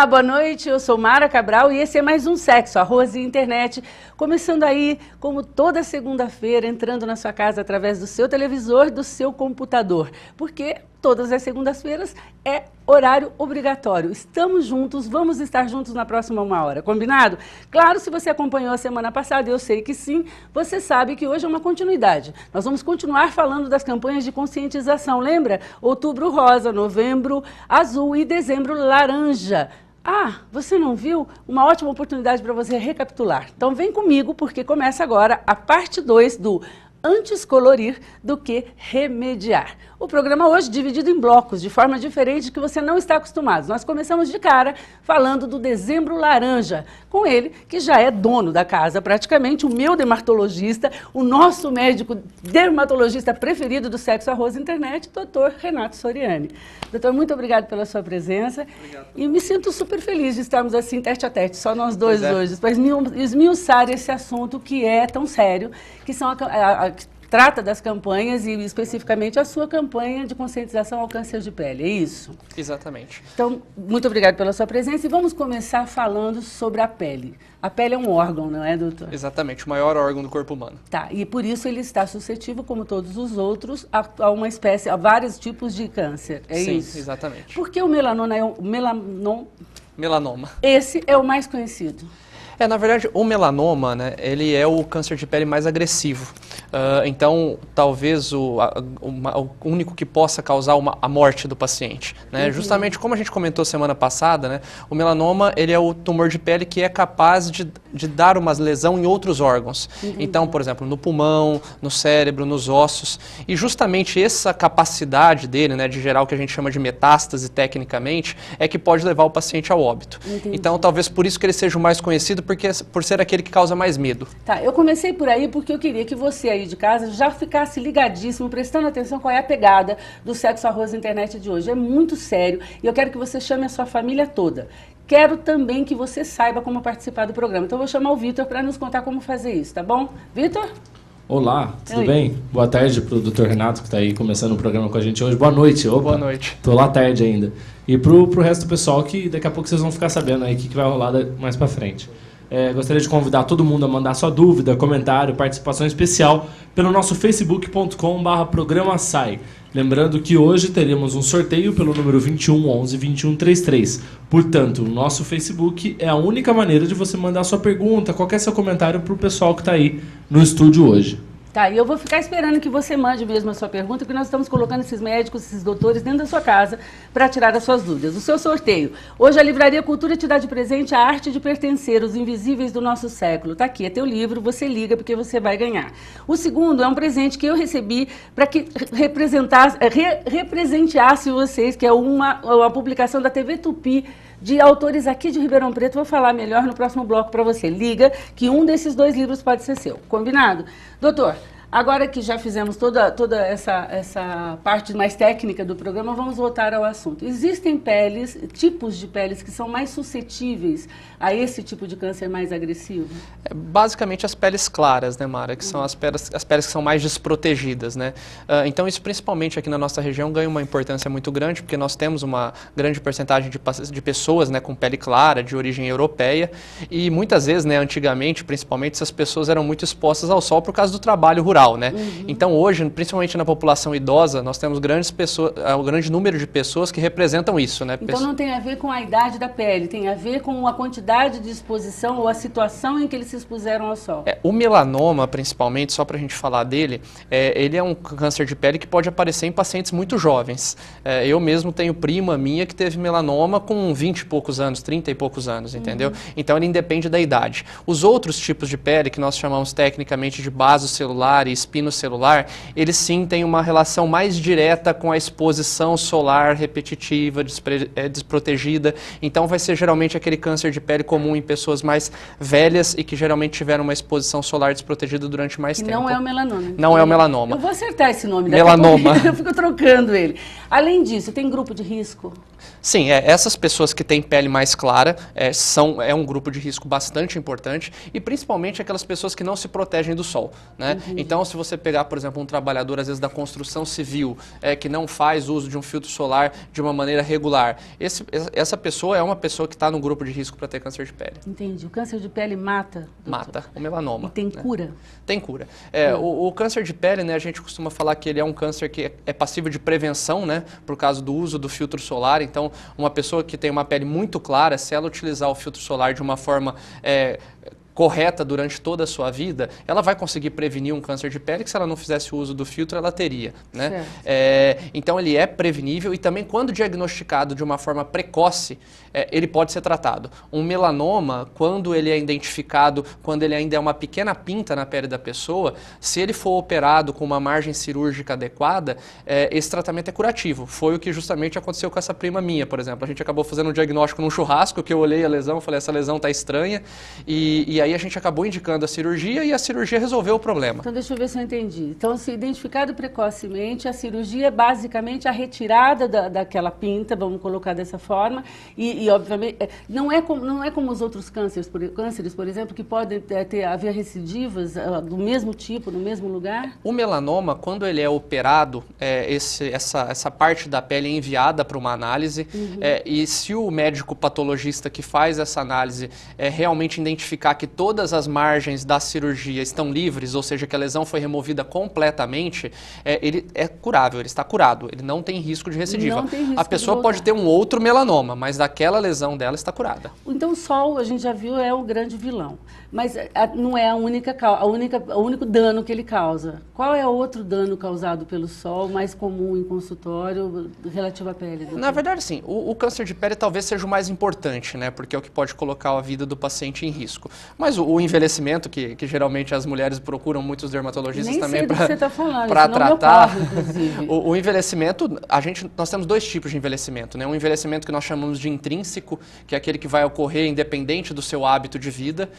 Olá, boa noite, eu sou Mara Cabral e esse é mais um Sexo, Arroz e Internet, começando aí, como toda segunda-feira, entrando na sua casa através do seu televisor, do seu computador, porque todas as segundas-feiras é horário obrigatório. Estamos juntos, vamos estar juntos na próxima 1 hora, combinado? Claro, se você acompanhou a semana passada, eu sei que sim, você sabe que hoje é uma continuidade. Nós vamos continuar falando das campanhas de conscientização, lembra? Outubro rosa, novembro azul e dezembro laranja. Ah, você não viu? Uma ótima oportunidade para você recapitular. Então vem comigo, porque começa agora a parte 2 do Antes colorir do que remediar. O programa hoje dividido em blocos, de forma diferente que você não está acostumado. Nós começamos de cara falando do dezembro laranja, com ele, que já é dono da casa praticamente, o meu dermatologista, o nosso médico dermatologista preferido do Sexo, Arroz e Internet, doutor Renato Soriani. Doutor, muito obrigado pela sua presença. Obrigado. E me sinto super feliz de estarmos assim, tete a tete, só nós dois hoje, para esmiuçar esse assunto que é tão sério, que são que trata das campanhas e especificamente a sua campanha de conscientização ao câncer de pele, é isso? Exatamente. Então, muito obrigado pela sua presença e vamos começar falando sobre a pele. A pele é um órgão, não é, doutor? Exatamente, o maior órgão do corpo humano. Tá, e por isso ele está suscetível, como todos os outros, a uma espécie, a vários tipos de câncer, é Sim, isso? exatamente. Por que o melanoma Melanoma. Esse é o mais conhecido. Na verdade, o melanoma, né, ele é o câncer de pele mais agressivo. Então, talvez o único que possa causar a morte do paciente. Né? Justamente como a gente comentou semana passada, né, o melanoma ele é o tumor de pele que é capaz de dar uma lesão em outros órgãos. Então, por exemplo, no pulmão, no cérebro, nos ossos. E justamente essa capacidade dele, né, de gerar o que a gente chama de metástase tecnicamente, é que pode levar o paciente ao óbito. Então, talvez por isso que ele seja o mais conhecido, por ser aquele que causa mais medo. Tá, eu comecei por aí porque eu queria que você aí de casa já ficasse ligadíssimo, prestando atenção qual é a pegada do Sexo, Arroz e Internet de hoje. É muito sério e eu quero que você chame a sua família toda. Quero também que você saiba como participar do programa. Então eu vou chamar o Vitor para nos contar como fazer isso, tá bom? Vitor? Olá, tudo bem? Boa tarde para o Dr. Renato, que está aí começando o programa com a gente hoje. Boa noite. Opa, boa noite. Tô lá tarde ainda. E pro resto do pessoal, que daqui a pouco vocês vão ficar sabendo aí o que vai rolar mais para frente. Gostaria de convidar todo mundo a mandar sua dúvida, comentário, participação especial pelo nosso facebook.com/programa-sai. Lembrando que hoje teremos um sorteio pelo número 2111-2133. Portanto, o nosso Facebook é a única maneira de você mandar sua pergunta, qualquer seu comentário para o pessoal que está aí no estúdio hoje. Tá, e eu vou ficar esperando que você mande mesmo a sua pergunta, porque nós estamos colocando esses médicos, esses doutores dentro da sua casa para tirar as suas dúvidas. O seu sorteio. Hoje a Livraria Cultura te dá de presente a arte de pertencer, os invisíveis do nosso século. Tá aqui, é teu livro, você liga porque você vai ganhar. O segundo é um presente que eu recebi para que representeasse vocês, que é uma publicação da TV Tupi, de autores aqui de Ribeirão Preto. Vou falar melhor no próximo bloco para você. Liga que um desses 2 livros pode ser seu. Combinado? Doutor, agora que já fizemos toda essa parte mais técnica do programa, vamos voltar ao assunto. Existem tipos de peles que são mais suscetíveis a esse tipo de câncer mais agressivo? Basicamente as peles claras, né, Mara? Que são as peles que são mais desprotegidas, né? Então isso principalmente aqui na nossa região ganha uma importância muito grande, porque nós temos uma grande porcentagem de pessoas, né, com pele clara, de origem europeia, e muitas vezes, né, antigamente, principalmente, essas pessoas eram muito expostas ao sol por causa do trabalho rural, né? Então hoje, principalmente na população idosa, nós temos um grande número de pessoas que representam isso, né? Então não tem a ver com a idade da pele, tem a ver com a quantidade de exposição ou a situação em que eles se expuseram ao sol. O melanoma, principalmente, só para a gente falar dele, ele é um câncer de pele que pode aparecer em pacientes muito jovens. Eu mesmo tenho prima minha que teve melanoma com 20 e poucos anos, 30 e poucos anos, entendeu? Então ele independe da idade. Os outros tipos de pele, que nós chamamos tecnicamente de basocelular e espinocelular, eles sim têm uma relação mais direta com a exposição solar repetitiva, desprotegida. Então vai ser geralmente aquele câncer de pele comum em pessoas mais velhas e que geralmente tiveram uma exposição solar desprotegida durante mais tempo. Não é o melanoma. Não é o melanoma. Eu vou acertar esse nome. Melanoma. Eu fico trocando ele. Além disso, tem grupo de risco? Sim, essas pessoas que têm pele mais clara é um grupo de risco bastante importante, e principalmente aquelas pessoas que não se protegem do sol, né? Então Então, se você pegar, por exemplo, um trabalhador, às vezes, da construção civil, que não faz uso de um filtro solar de uma maneira regular, essa pessoa é uma pessoa que está no grupo de risco para ter câncer de pele. Entendi. O câncer de pele mata? Doutor? Mata, o melanoma. E tem cura? Tem cura. O câncer de pele, né, a gente costuma falar que ele é um câncer que é passível de prevenção, né, por causa do uso do filtro solar. Então, uma pessoa que tem uma pele muito clara, se ela utilizar o filtro solar de uma forma correta durante toda a sua vida, ela vai conseguir prevenir um câncer de pele que, se ela não fizesse o uso do filtro, ela teria, né? Então, ele é prevenível e também, quando diagnosticado de uma forma precoce, ele pode ser tratado. Um melanoma, quando ele é identificado, quando ele ainda é uma pequena pinta na pele da pessoa, se ele for operado com uma margem cirúrgica adequada, esse tratamento é curativo. Foi o que justamente aconteceu com essa prima minha, por exemplo. A gente acabou fazendo um diagnóstico num churrasco, que eu olhei a lesão, falei, essa lesão está estranha, e aí a gente acabou indicando a cirurgia e a cirurgia resolveu o problema. Então, deixa eu ver se eu entendi. Então, se identificado precocemente, a cirurgia é basicamente a retirada daquela pinta, vamos colocar dessa forma, e obviamente, não é como os outros cânceres, por exemplo, que podem haver recidivas do mesmo tipo, no mesmo lugar? O melanoma, quando ele é operado, essa parte da pele é enviada para uma análise, e se o médico patologista que faz essa análise realmente identificar que todas as margens da cirurgia estão livres, ou seja, que a lesão foi removida completamente, ele é curável, ele está curado, ele não tem risco de recidiva. Não tem risco a pessoa pode ter um outro melanoma, mas daquela lesão dela está curada. Então, o sol, a gente já viu, é o grande vilão, mas não é o único dano que ele causa. Qual é o outro dano causado pelo sol, mais comum em consultório, relativo à pele? Doutor? Na verdade, sim, o câncer de pele talvez seja o mais importante, né, porque é o que pode colocar a vida do paciente em risco. Mas o envelhecimento, que geralmente as mulheres procuram muitos dermatologistas nem também para tratar, inclusive. o envelhecimento, nós temos dois tipos de envelhecimento, né? Um envelhecimento que nós chamamos de intrínseco, que é aquele que vai ocorrer independente do seu hábito de vida,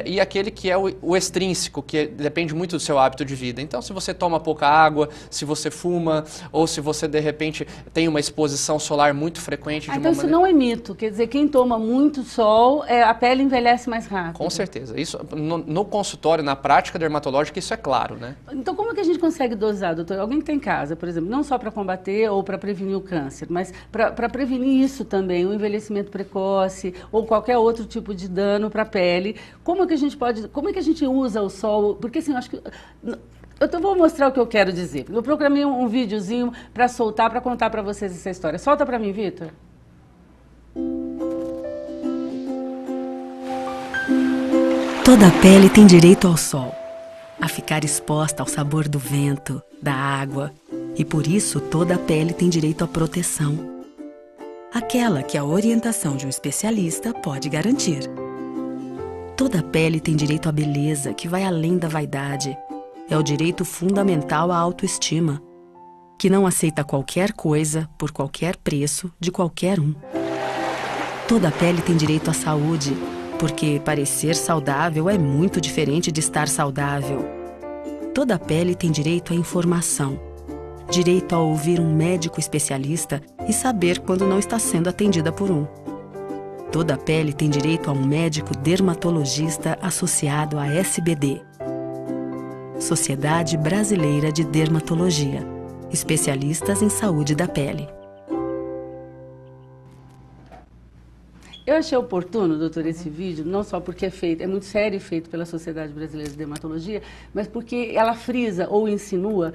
e aquele que é o extrínseco, que depende muito do seu hábito de vida. Então, se você toma pouca água, se você fuma, ou se você, de repente, tem uma exposição solar muito frequente. Então, isso não é mito, quer dizer, quem toma muito sol, a pele envelhece mais rápido. Com certeza. Isso, no consultório, na prática dermatológica, isso é claro, né? Então, como é que a gente consegue dosar, doutor? Alguém que tem em casa, por exemplo, não só para combater ou para prevenir o câncer, mas para prevenir isso também, o envelhecimento precoce ou qualquer outro tipo de dano para a pele, como é que a gente usa o sol? Porque assim, eu acho que... Eu vou mostrar o que eu quero dizer. Eu programei um videozinho para soltar, para contar para vocês essa história. Solta para mim, Vitor. Toda a pele tem direito ao sol, a ficar exposta ao sabor do vento, da água, e por isso toda a pele tem direito à proteção. Aquela que a orientação de um especialista pode garantir. Toda a pele tem direito à beleza, que vai além da vaidade. É o direito fundamental à autoestima, que não aceita qualquer coisa, por qualquer preço, de qualquer um. Toda a pele tem direito à saúde, porque parecer saudável é muito diferente de estar saudável. Toda a pele tem direito à informação, direito a ouvir um médico especialista e saber quando não está sendo atendida por um. Toda a pele tem direito a um médico dermatologista associado à SBD, Sociedade Brasileira de Dermatologia, especialistas em saúde da pele. Eu achei oportuno, doutor, esse vídeo, não só porque é muito sério e feito pela Sociedade Brasileira de Dermatologia, mas porque ela frisa ou insinua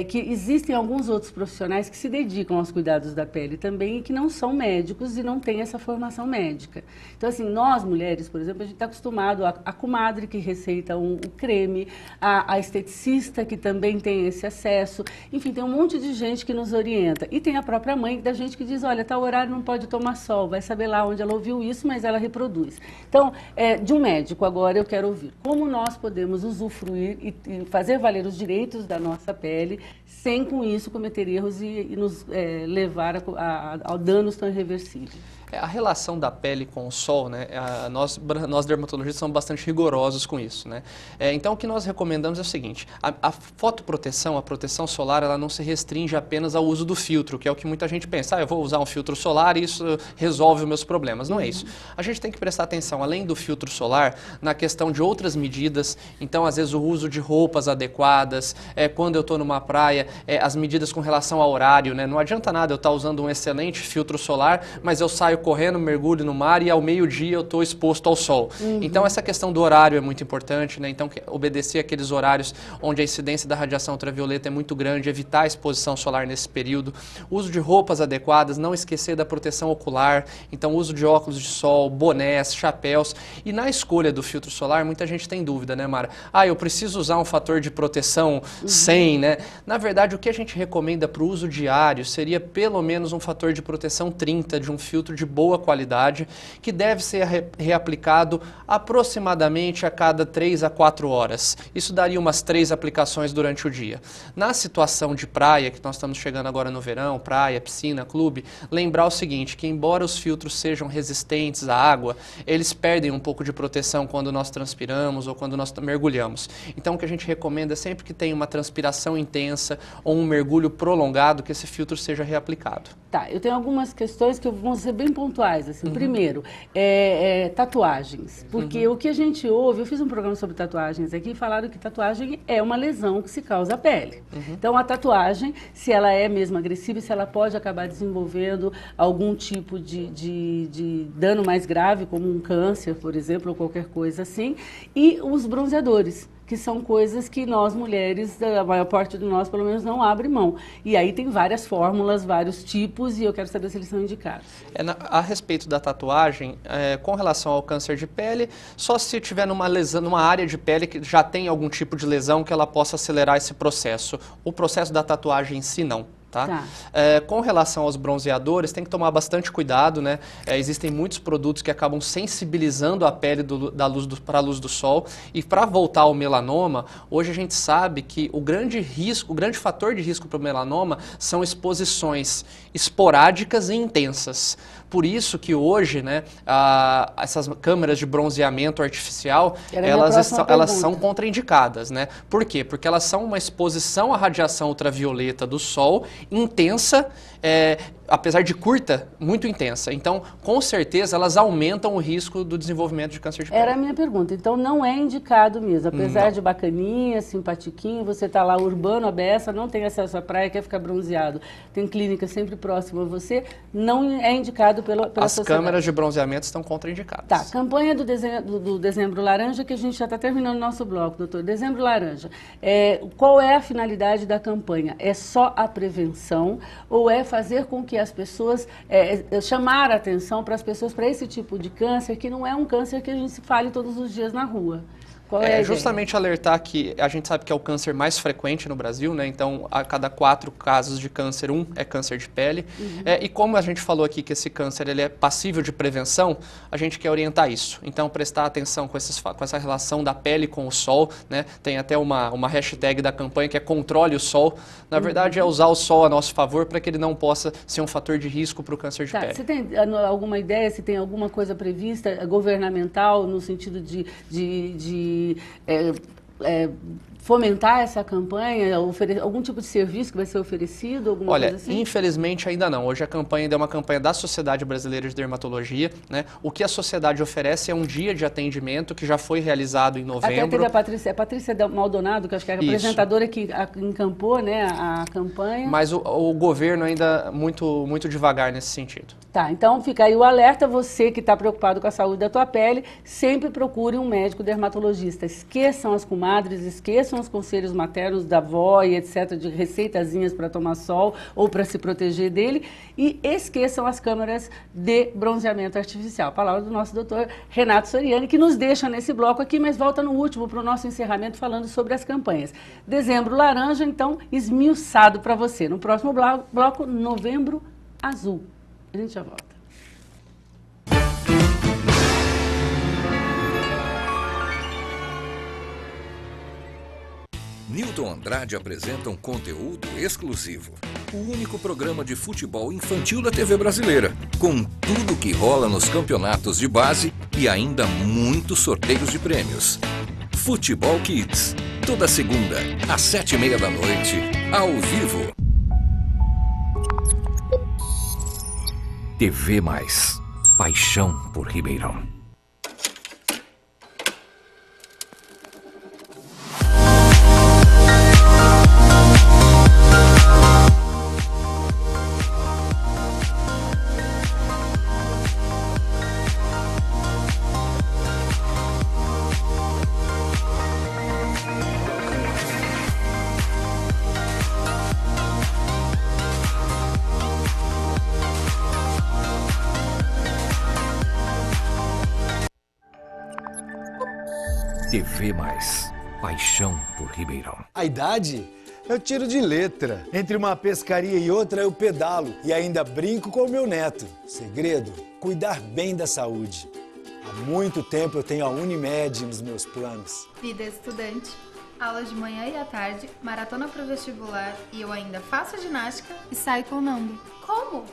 que existem alguns outros profissionais que se dedicam aos cuidados da pele também e que não são médicos e não têm essa formação médica. Então, assim, nós mulheres, por exemplo, a gente está acostumado a comadre que receita um creme, a esteticista que também tem esse acesso, enfim, tem um monte de gente que nos orienta. E tem a própria mãe da gente que diz, olha, tal horário não pode tomar sol, vai saber lá onde ela ouviu isso, mas ela reproduz. Então, de um médico agora eu quero ouvir como nós podemos usufruir e fazer valer os direitos da nossa pele sem com isso cometer erros e nos levar a danos tão irreversíveis. A relação da pele com o sol, né, nós dermatologistas somos bastante rigorosos com isso, né? Então o que nós recomendamos é o seguinte, a fotoproteção, a proteção solar, ela não se restringe apenas ao uso do filtro, que é o que muita gente pensa, eu vou usar um filtro solar e isso resolve os meus problemas. Não é isso. A gente tem que prestar atenção, além do filtro solar, na questão de outras medidas, então às vezes o uso de roupas adequadas, quando eu estou numa praia, as medidas com relação ao horário, né? Não adianta nada eu estar usando um excelente filtro solar, mas eu saio correndo, mergulho no mar e ao meio-dia eu estou exposto ao sol. Então essa questão do horário é muito importante, né? Então obedecer aqueles horários onde a incidência da radiação ultravioleta é muito grande, evitar a exposição solar nesse período, uso de roupas adequadas, não esquecer da proteção ocular, então uso de óculos de sol, bonés, chapéus. E na escolha do filtro solar, muita gente tem dúvida, né, Mara? Eu preciso usar um fator de proteção 100, né? Na verdade, o que a gente recomenda para o uso diário seria pelo menos um fator de proteção 30 de um filtro de boa qualidade, que deve ser reaplicado aproximadamente a cada 3 a 4 horas. Isso daria umas 3 aplicações durante o dia. Na situação de praia, que nós estamos chegando agora no verão, praia, piscina, clube, lembrar o seguinte, que embora os filtros sejam resistentes à água, eles perdem um pouco de proteção quando nós transpiramos ou quando nós mergulhamos. Então o que a gente recomenda é sempre que tem uma transpiração intensa ou um mergulho prolongado, que esse filtro seja reaplicado. Tá, eu tenho algumas questões que vão ser bem pontuais, assim. Primeiro, tatuagens, porque o que a gente ouve, eu fiz um programa sobre tatuagens aqui e falaram que tatuagem é uma lesão que se causa à pele. Então a tatuagem, se ela é mesmo agressiva, se ela pode acabar desenvolvendo algum tipo de dano mais grave, como um câncer, por exemplo, ou qualquer coisa assim, e os bronzeadores, que são coisas que nós mulheres, a maior parte de nós pelo menos, não abre mão. E aí tem várias fórmulas, vários tipos, e eu quero saber se eles são indicados. A respeito da tatuagem, com relação ao câncer de pele, só se tiver numa lesão, numa área de pele que já tem algum tipo de lesão que ela possa acelerar esse processo. O processo da tatuagem em si, não. Tá? Com relação aos bronzeadores, tem que tomar bastante cuidado, né? Existem muitos produtos que acabam sensibilizando a pele para a luz do sol. E para voltar ao melanoma, hoje a gente sabe que o grande fator de risco para o melanoma são exposições esporádicas e intensas. Por isso que hoje, né, essas câmeras de bronzeamento artificial, elas são contraindicadas, né? Por quê? Porque elas são uma exposição à radiação ultravioleta do sol intensa, apesar de curta, muito intensa. Então, com certeza, elas aumentam o risco do desenvolvimento de câncer de pele. Era a minha pergunta. Então, não é indicado mesmo. Apesar de bacaninha, simpatiquinho, você está lá urbano, a beça, não tem acesso à praia, quer ficar bronzeado, tem clínica sempre próxima a você, não é indicado pela sociedade. As câmeras de bronzeamento estão contraindicadas. Tá, campanha do Dezembro Laranja, que a gente já está terminando o nosso bloco, doutor. Dezembro Laranja. Qual é a finalidade da campanha? É só a prevenção ou é fazer com que as pessoas, chamar a atenção para as pessoas para esse tipo de câncer, que não é um câncer que a gente se fale todos os dias na rua? Qual é justamente alertar que a gente sabe que é o câncer mais frequente no Brasil, né? Então, a cada 4 casos de câncer, 1 é câncer de pele. E como a gente falou aqui que esse câncer ele é passível de prevenção, a gente quer orientar isso. Então, prestar atenção com essa relação da pele com o sol, né? Tem até uma hashtag da campanha que é Controle o Sol. Na verdade, é usar o sol a nosso favor para que ele não possa ser um fator de risco para o câncer de pele. Você tem alguma ideia, se tem alguma coisa prevista governamental no sentido de fomentar essa campanha, algum tipo de serviço que vai ser oferecido, alguma coisa assim? Infelizmente ainda não. Hoje a campanha ainda é uma campanha da Sociedade Brasileira de Dermatologia, né? O que a sociedade oferece é um dia de atendimento que já foi realizado em novembro. Até teve a Patrícia Maldonado, que acho que era a apresentadora que encampou, né, a campanha. Mas o governo ainda muito, muito devagar nesse sentido. Tá, então fica aí o alerta, você que está preocupado com a saúde da tua pele, sempre procure um médico dermatologista. Esqueçam as comadres, esqueçam os conselhos maternos da avó e etc, de receitazinhas para tomar sol ou para se proteger dele, e esqueçam as câmeras de bronzeamento artificial. A palavra do nosso doutor Renato Soriani, que nos deixa nesse bloco aqui, mas volta no último para o nosso encerramento falando sobre as campanhas. Dezembro Laranja, então, esmiuçado para você. No próximo bloco, Novembro Azul. A gente já volta. Newton Andrade apresenta um conteúdo exclusivo. O único programa de futebol infantil da TV brasileira, com tudo que rola nos campeonatos de base e ainda muitos sorteios de prêmios. Futebol Kids, toda segunda, às 7h30 da noite, ao vivo. TV Mais, paixão por Ribeirão. TV Mais, paixão por Ribeirão. A idade? Eu tiro de letra. Entre uma pescaria e outra eu pedalo e ainda brinco com o meu neto. Segredo, cuidar bem da saúde. Há muito tempo eu tenho a Unimed nos meus planos. Vida estudante, aulas de manhã e à tarde, maratona pro vestibular e eu ainda faço ginástica e saio clonando. Como?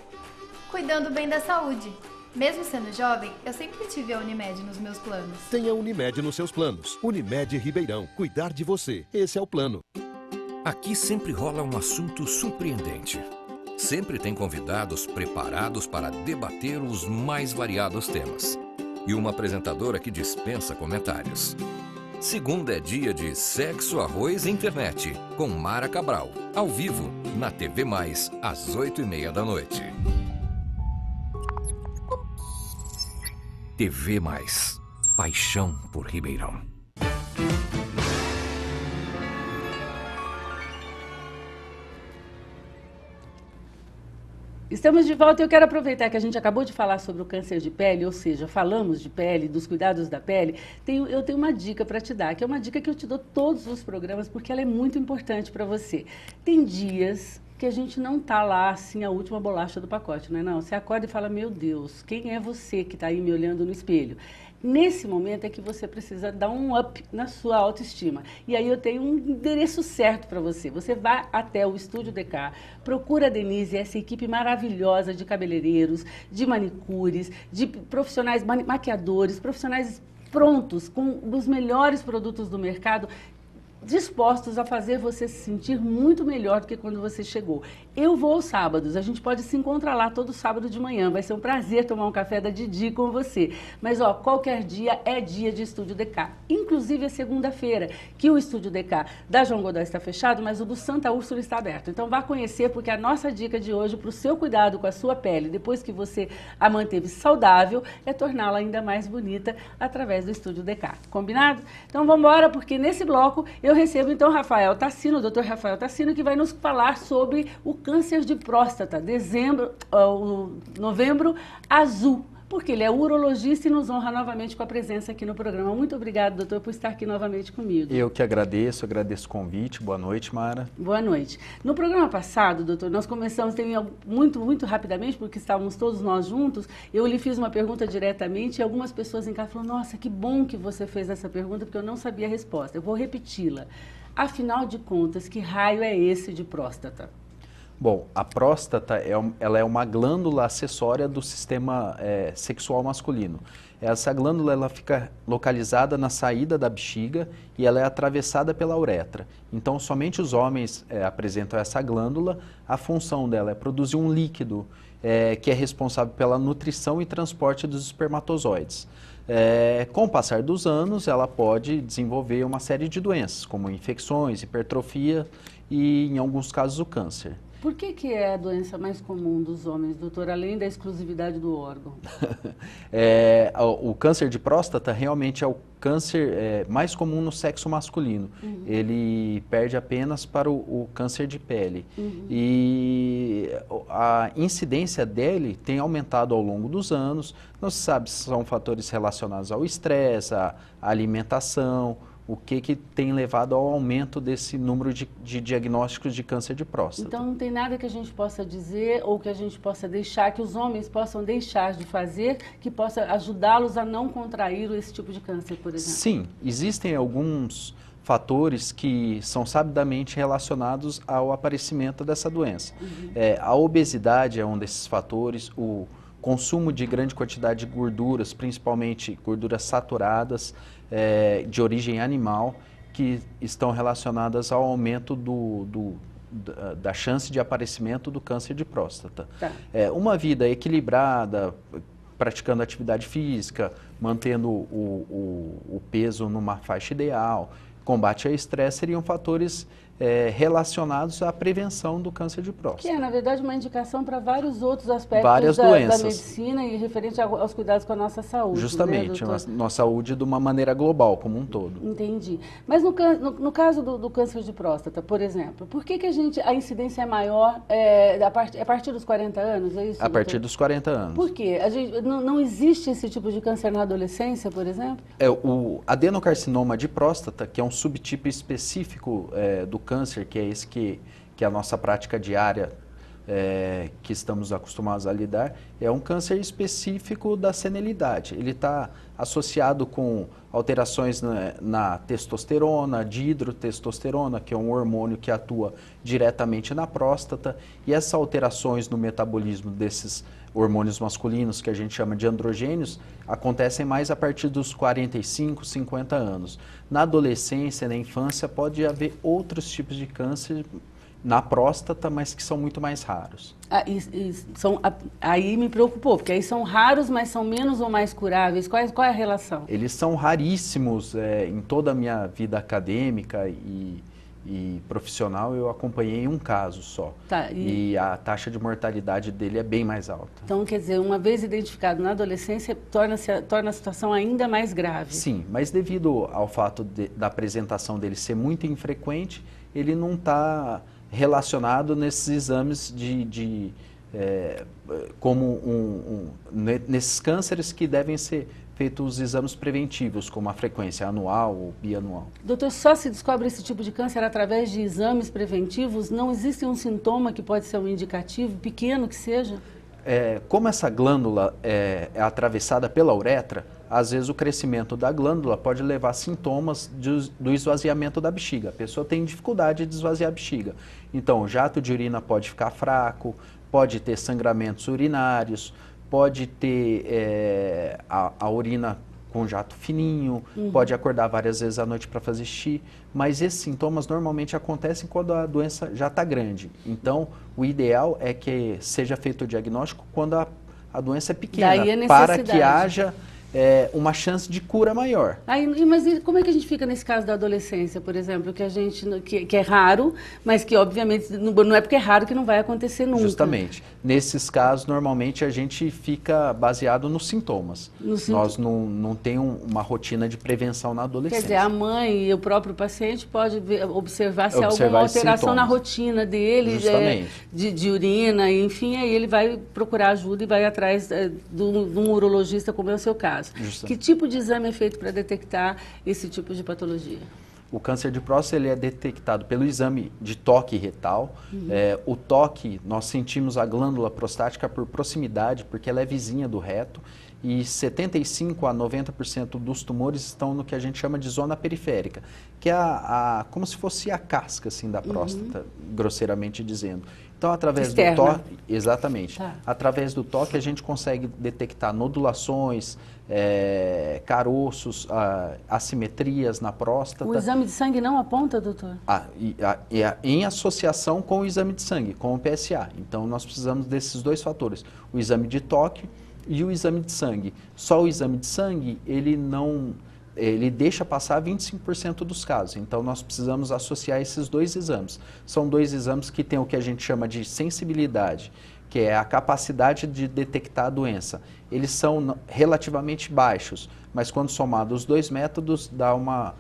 Cuidando bem da saúde. Mesmo sendo jovem, eu sempre tive a Unimed nos meus planos. Tenha Unimed nos seus planos. Unimed Ribeirão. Cuidar de você. Esse é o plano. Aqui sempre rola um assunto surpreendente. Sempre tem convidados preparados para debater os mais variados temas. E uma apresentadora que dispensa comentários. Segunda é dia de Sexo, Arroz e Internet, com Mara Cabral. Ao vivo, na TV Mais, às 8h30 da noite. TV Mais, paixão por Ribeirão. Estamos de volta e eu quero aproveitar que a gente acabou de falar sobre o câncer de pele, ou seja, falamos de pele, dos cuidados da pele. Eu tenho uma dica para te dar, que é uma dica que eu te dou todos os programas, porque ela é muito importante para você. Tem dias que a gente não tá lá, assim, a última bolacha do pacote, não é não? Você acorda e fala, meu Deus, quem é você que está aí me olhando no espelho? Nesse momento é que você precisa dar um up na sua autoestima. E aí eu tenho um endereço certo para você. Você vai até o Estúdio DK, procura a Denise, essa equipe maravilhosa de cabeleireiros, de manicures, de profissionais maquiadores, profissionais prontos, com os melhores produtos do mercado, dispostos a fazer você se sentir muito melhor do que quando você chegou. Eu vou aos sábados, a gente pode se encontrar lá todo sábado de manhã, vai ser um prazer tomar um café da Didi com você. Mas ó, qualquer dia é dia de Estúdio DK, inclusive é segunda-feira, que o Estúdio DK da João Godoy está fechado, mas o do Santa Úrsula está aberto. Então vá conhecer, porque a nossa dica de hoje para o seu cuidado com a sua pele, depois que você a manteve saudável, é torná-la ainda mais bonita através do Estúdio DK. Combinado? Então vamos embora, porque nesse bloco eu recebo então Rafael Tassino, o Dr. Rafael Tassino, que vai nos falar sobre o câncer de próstata, novembro azul, porque ele é urologista e nos honra novamente com a presença aqui no programa. Muito obrigada, doutor, por estar aqui novamente comigo. Eu que agradeço o convite. Boa noite, Mara. Boa noite. No programa passado, doutor, nós começamos muito rapidamente, porque estávamos todos nós juntos, eu lhe fiz uma pergunta diretamente e algumas pessoas em casa falaram, nossa, que bom que você fez essa pergunta, porque eu não sabia a resposta. Eu vou repeti-la. Afinal de contas, que raio é esse de próstata? Bom, a próstata ela é uma glândula acessória do sistema sexual masculino. Essa glândula ela fica localizada na saída da bexiga e ela é atravessada pela uretra. Então, somente os homens apresentam essa glândula. A função dela é produzir um líquido que é responsável pela nutrição e transporte dos espermatozoides. Com o passar dos anos, ela pode desenvolver uma série de doenças, como infecções, hipertrofia e, em alguns casos, o câncer. Por que é a doença mais comum dos homens, doutor, além da exclusividade do órgão? O câncer de próstata realmente é o câncer mais comum no sexo masculino. Uhum. Ele perde apenas para o câncer de pele. Uhum. E a incidência dele tem aumentado ao longo dos anos. Não se sabe se são fatores relacionados ao estresse, à alimentação, o que tem levado ao aumento desse número de diagnósticos de câncer de próstata. Então não tem nada que a gente possa dizer ou que a gente possa deixar, que os homens possam deixar de fazer, que possa ajudá-los a não contrair esse tipo de câncer, por exemplo? Sim, existem alguns fatores que são sabidamente relacionados ao aparecimento dessa doença. A obesidade é um desses fatores, o consumo de grande quantidade de gorduras, principalmente gorduras saturadas, de origem animal, que estão relacionadas ao aumento da chance de aparecimento do câncer de próstata. Tá. Uma vida equilibrada, praticando atividade física, mantendo o peso numa faixa ideal, combate ao estresse seriam fatores relacionados à prevenção do câncer de próstata. Que é, na verdade, uma indicação para vários outros aspectos Várias da doenças. medicina e referente aos cuidados com a nossa saúde. Justamente, né, nossa saúde de uma maneira global, como um todo. Entendi. Mas no caso do câncer de próstata, por exemplo, por que a incidência é maior a partir dos 40 anos? É isso, A partir dos 40 anos. Por quê? Não existe esse tipo de câncer na adolescência, por exemplo? O adenocarcinoma de próstata, que é um subtipo específico do câncer, que é esse que a nossa prática diária, que estamos acostumados a lidar, é um câncer específico da senilidade. Ele está associado com alterações na testosterona, dihidrotestosterona, que é um hormônio que atua diretamente na próstata, e essas alterações no metabolismo desses hormônios masculinos, que a gente chama de androgênios, acontecem mais a partir dos 45, 50 anos. Na adolescência, na infância, pode haver outros tipos de câncer na próstata, mas que são muito mais raros. Aí me preocupou, porque aí são raros, mas são menos ou mais curáveis. Qual é a relação? Eles são raríssimos. Em toda a minha vida acadêmica e profissional, eu acompanhei um caso só. Tá, e a taxa de mortalidade dele é bem mais alta. Então, quer dizer, uma vez identificado na adolescência, torna a situação ainda mais grave. Sim, mas devido ao fato da apresentação dele ser muito infrequente, ele não está relacionado nesses exames nesses cânceres que devem ser feitos os exames preventivos, como a frequência anual ou bianual. Doutor, só se descobre esse tipo de câncer através de exames preventivos? Não existe um sintoma que pode ser um indicativo, pequeno que seja? Como essa glândula é atravessada pela uretra, às vezes o crescimento da glândula pode levar a sintomas do esvaziamento da bexiga. A pessoa tem dificuldade de esvaziar a bexiga. Então, o jato de urina pode ficar fraco, pode ter sangramentos urinários, pode ter a urina com jato fininho, pode acordar várias vezes à noite para fazer xixi, mas esses sintomas normalmente acontecem quando a doença já está grande. Então, o ideal é que seja feito o diagnóstico quando a doença é pequena, para que haja uma chance de cura maior. Mas como é que a gente fica nesse caso da adolescência, por exemplo, que é raro, mas que obviamente não é porque é raro que não vai acontecer nunca? Justamente. Nesses casos, normalmente a gente fica baseado nos sintomas. Nós não temos uma rotina de prevenção na adolescência. Quer dizer, a mãe e o próprio paciente pode observar se há alguma alteração na rotina dele, de urina, enfim, aí ele vai procurar ajuda e vai atrás de um urologista, como é o seu caso. Que tipo de exame é feito para detectar esse tipo de patologia? O câncer de próstata ele é detectado pelo exame de toque retal. O toque, nós sentimos a glândula prostática por proximidade, porque ela é vizinha do reto. E 75% a 90% dos tumores estão no que a gente chama de zona periférica, que é como se fosse a casca assim, da próstata, grosseiramente dizendo. Então, através do toque, exatamente, através do toque a gente consegue detectar nodulações, caroços, assimetrias na próstata. O exame de sangue não aponta, doutor? Em associação com o exame de sangue, com o PSA. Então, nós precisamos desses dois fatores, o exame de toque e o exame de sangue. Só o exame de sangue, ele deixa passar 25% dos casos. Então, nós precisamos associar esses dois exames. São dois exames que têm o que a gente chama de sensibilidade, que é a capacidade de detectar a doença. Eles são relativamente baixos, mas quando somados os dois métodos, dá uma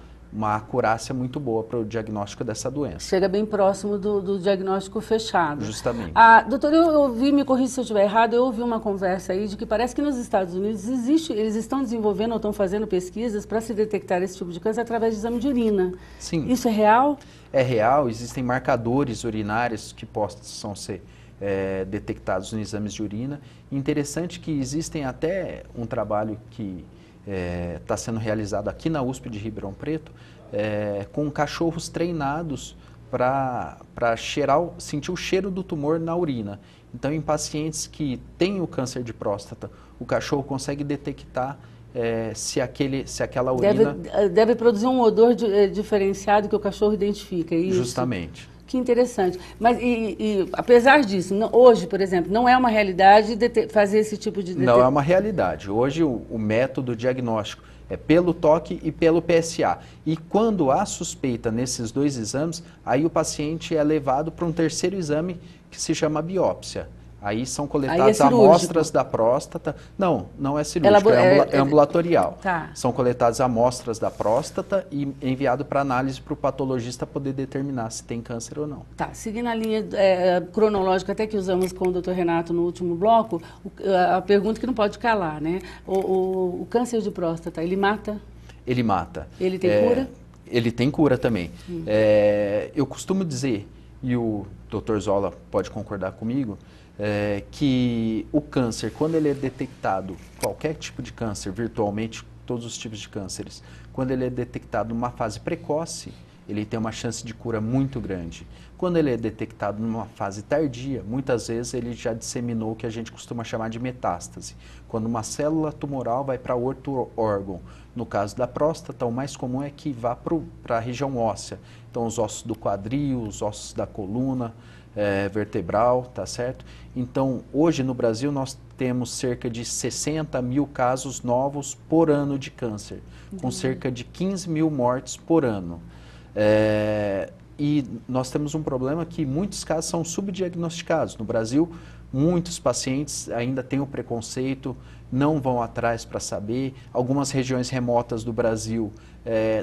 acurácia muito boa para o diagnóstico dessa doença. Chega bem próximo do diagnóstico fechado. Justamente. Doutor, eu ouvi, me corrija se eu estiver errado, eu ouvi uma conversa aí de que parece que nos Estados Unidos eles estão desenvolvendo ou estão fazendo pesquisas para se detectar esse tipo de câncer através de exame de urina. Sim. Isso é real? É real, existem marcadores urinários que possam ser detectados nos exames de urina. Interessante que existem até um trabalho que está sendo realizado aqui na USP de Ribeirão Preto, com cachorros treinados para sentir o cheiro do tumor na urina. Então, em pacientes que têm o câncer de próstata, o cachorro consegue detectar se aquela urina... Deve produzir um odor diferenciado que o cachorro identifica, é isso? Justamente. Que interessante. Mas, apesar disso, hoje, por exemplo, não é uma realidade fazer esse tipo de... Não é uma realidade. Hoje, o método diagnóstico é pelo toque e pelo PSA. E quando há suspeita nesses 2 exames, aí o paciente é levado para um terceiro exame que se chama biópsia. Aí são coletadas amostras da próstata. Não é cirúrgico, é ambulatorial. Tá. São coletadas amostras da próstata e enviado para análise para o patologista poder determinar se tem câncer ou não. Tá, seguindo a linha cronológica até que usamos com o Dr. Renato no último bloco, a pergunta que não pode calar, né? O câncer de próstata, ele mata? Ele mata. Ele tem cura? Ele tem cura também. Eu costumo dizer, e o Dr. Zola pode concordar comigo, que o câncer, quando ele é detectado, qualquer tipo de câncer, virtualmente todos os tipos de cânceres, quando ele é detectado numa fase precoce, ele tem uma chance de cura muito grande. Quando ele é detectado numa fase tardia, muitas vezes ele já disseminou o que a gente costuma chamar de metástase. Quando uma célula tumoral vai para outro órgão. No caso da próstata, o mais comum é que vá para a região óssea. Então, os ossos do quadril, os ossos da coluna vertebral, tá certo? Então, hoje no Brasil nós temos cerca de 60 mil casos novos por ano de câncer, com cerca de 15 mil mortes por ano. E nós temos um problema que muitos casos são subdiagnosticados. No Brasil, muitos pacientes ainda têm o preconceito, não vão atrás para saber. Algumas regiões remotas do Brasil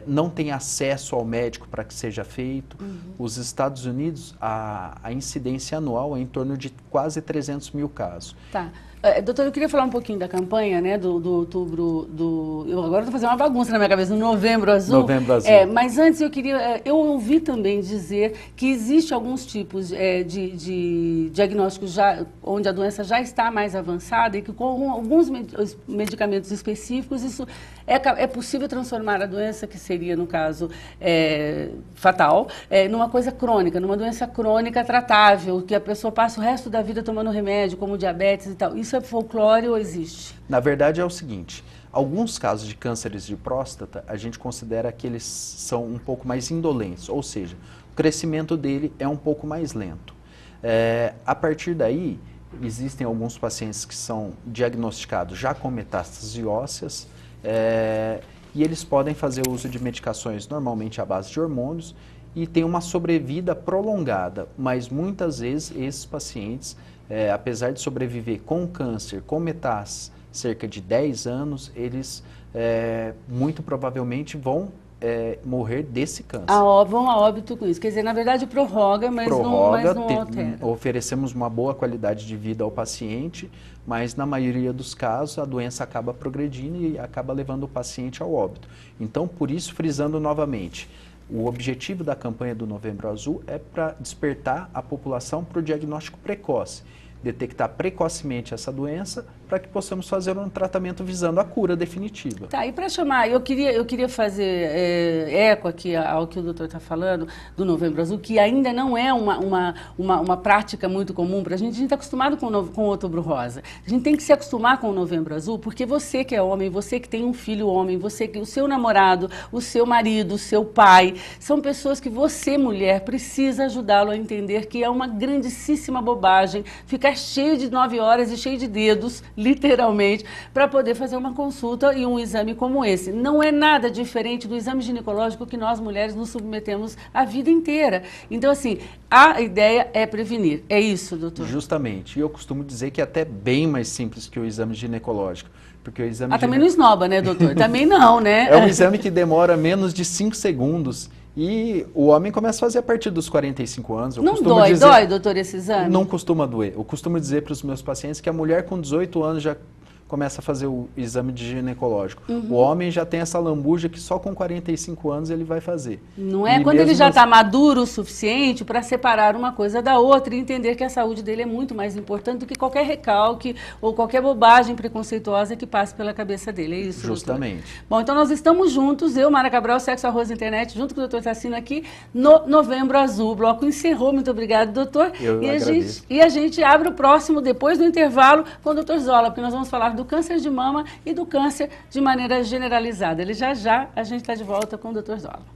não têm acesso ao médico para que seja feito. Os Estados Unidos, a incidência anual é em torno de quase 300 mil casos. Tá. Doutor, eu queria falar um pouquinho da campanha, né, do outubro, eu agora estou fazendo uma bagunça na minha cabeça, do Novembro Azul. Novembro Azul. Mas antes eu ouvi também dizer que existe alguns tipos de diagnósticos onde a doença já está mais avançada e que com alguns medicamentos específicos isso é possível transformar a doença, que seria, no caso, fatal, numa coisa crônica, numa doença crônica tratável, que a pessoa passa o resto da vida tomando remédio, como diabetes e tal. Isso é folclore ou existe? Na verdade é o seguinte, alguns casos de cânceres de próstata, a gente considera que eles são um pouco mais indolentes, ou seja, o crescimento dele é um pouco mais lento. A partir daí, existem alguns pacientes que são diagnosticados já com metástases ósseas, e eles podem fazer uso de medicações normalmente à base de hormônios e tem uma sobrevida prolongada, mas muitas vezes esses pacientes, apesar de sobreviver com câncer, com metástase, cerca de 10 anos, eles muito provavelmente vão morrer desse câncer. Vão a óbito com isso. Quer dizer, na verdade prorroga, mas não altera. Oferecemos uma boa qualidade de vida ao paciente, mas na maioria dos casos a doença acaba progredindo e acaba levando o paciente ao óbito. Então, por isso, frisando novamente, o objetivo da campanha do Novembro Azul é para despertar a população para o diagnóstico precoce, detectar precocemente essa doença para que possamos fazer um tratamento visando a cura definitiva. Tá, e para chamar, eu queria fazer eco aqui ao que o doutor está falando do Novembro Azul, que ainda não é uma prática muito comum para a gente está acostumado com o Outubro Rosa. A gente tem que se acostumar com o Novembro Azul, porque você que é homem, você que tem um filho homem, o seu namorado, o seu marido, o seu pai, são pessoas que você, mulher, precisa ajudá-lo a entender que é uma grandíssima bobagem ficar cheio de 9 horas e cheio de dedos, literalmente, para poder fazer uma consulta e um exame como esse. Não é nada diferente do exame ginecológico que nós mulheres nos submetemos a vida inteira. Então, assim, a ideia é prevenir. É isso, doutor? Justamente. E eu costumo dizer que é até bem mais simples que o exame ginecológico. Porque o exame também não esnoba, né, doutor? Também não, né? É um exame que demora menos de 5 segundos. E o homem começa a fazer a partir dos 45 anos. Não dói, doutor, esse exame? Não costuma doer. Eu costumo dizer para os meus pacientes que a mulher com 18 anos já começa a fazer o exame de ginecológico. O homem já tem essa lambuja que só com 45 anos ele vai fazer. Não é E quando ele mesmo já está assim- maduro o suficiente para separar uma coisa da outra e entender que a saúde dele é muito mais importante do que qualquer recalque ou qualquer bobagem preconceituosa que passe pela cabeça dele. É isso, doutor? Justamente. Bom, então nós estamos juntos, eu, Mara Cabral, Sexo, Arroz Internet, junto com o doutor Tassino aqui no Novembro Azul. O bloco encerrou, muito obrigado, doutor. Eu agradeço. A gente abre o próximo, depois do intervalo, com o doutor Zola, porque nós vamos falar do câncer de mama e do câncer de maneira generalizada. Ele já a gente está de volta com o doutor Zola.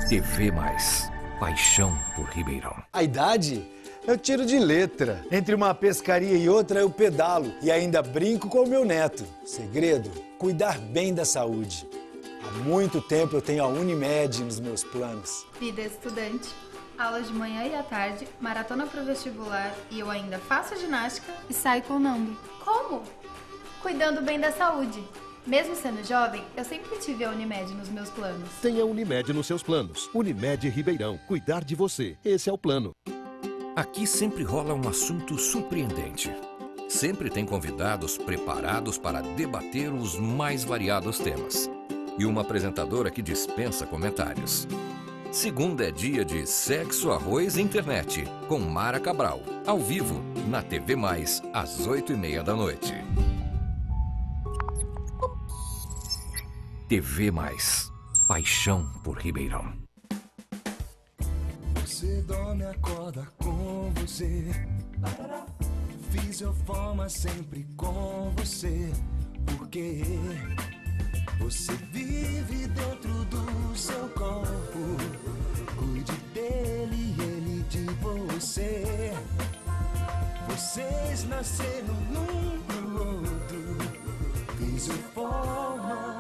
TV Mais. Paixão por Ribeirão. A idade? Eu tiro de letra. Entre uma pescaria e outra eu pedalo e ainda brinco com o meu neto. Segredo? Cuidar bem da saúde. Há muito tempo eu tenho a Unimed nos meus planos. Vida estudante, aulas de manhã e à tarde, maratona pro vestibular e eu ainda faço ginástica e saio com o Nando. Como? Cuidando bem da saúde. Mesmo sendo jovem, eu sempre tive a Unimed nos meus planos. Tenha Unimed nos seus planos. Unimed Ribeirão. Cuidar de você. Esse é o plano. Aqui sempre rola um assunto surpreendente. Sempre tem convidados preparados para debater os mais variados temas. E uma apresentadora que dispensa comentários. Segunda é dia de Sexo, Arroz e Internet, com Mara Cabral, ao vivo, na TV Mais, às 8h30 da noite. TV Mais. Paixão por Ribeirão. Você dorme, acorda com você. Fisioforma sempre com você. Porque você vive dentro do seu corpo. Cuide dele e ele de você. Vocês nasceram um pro outro. Fisioforma.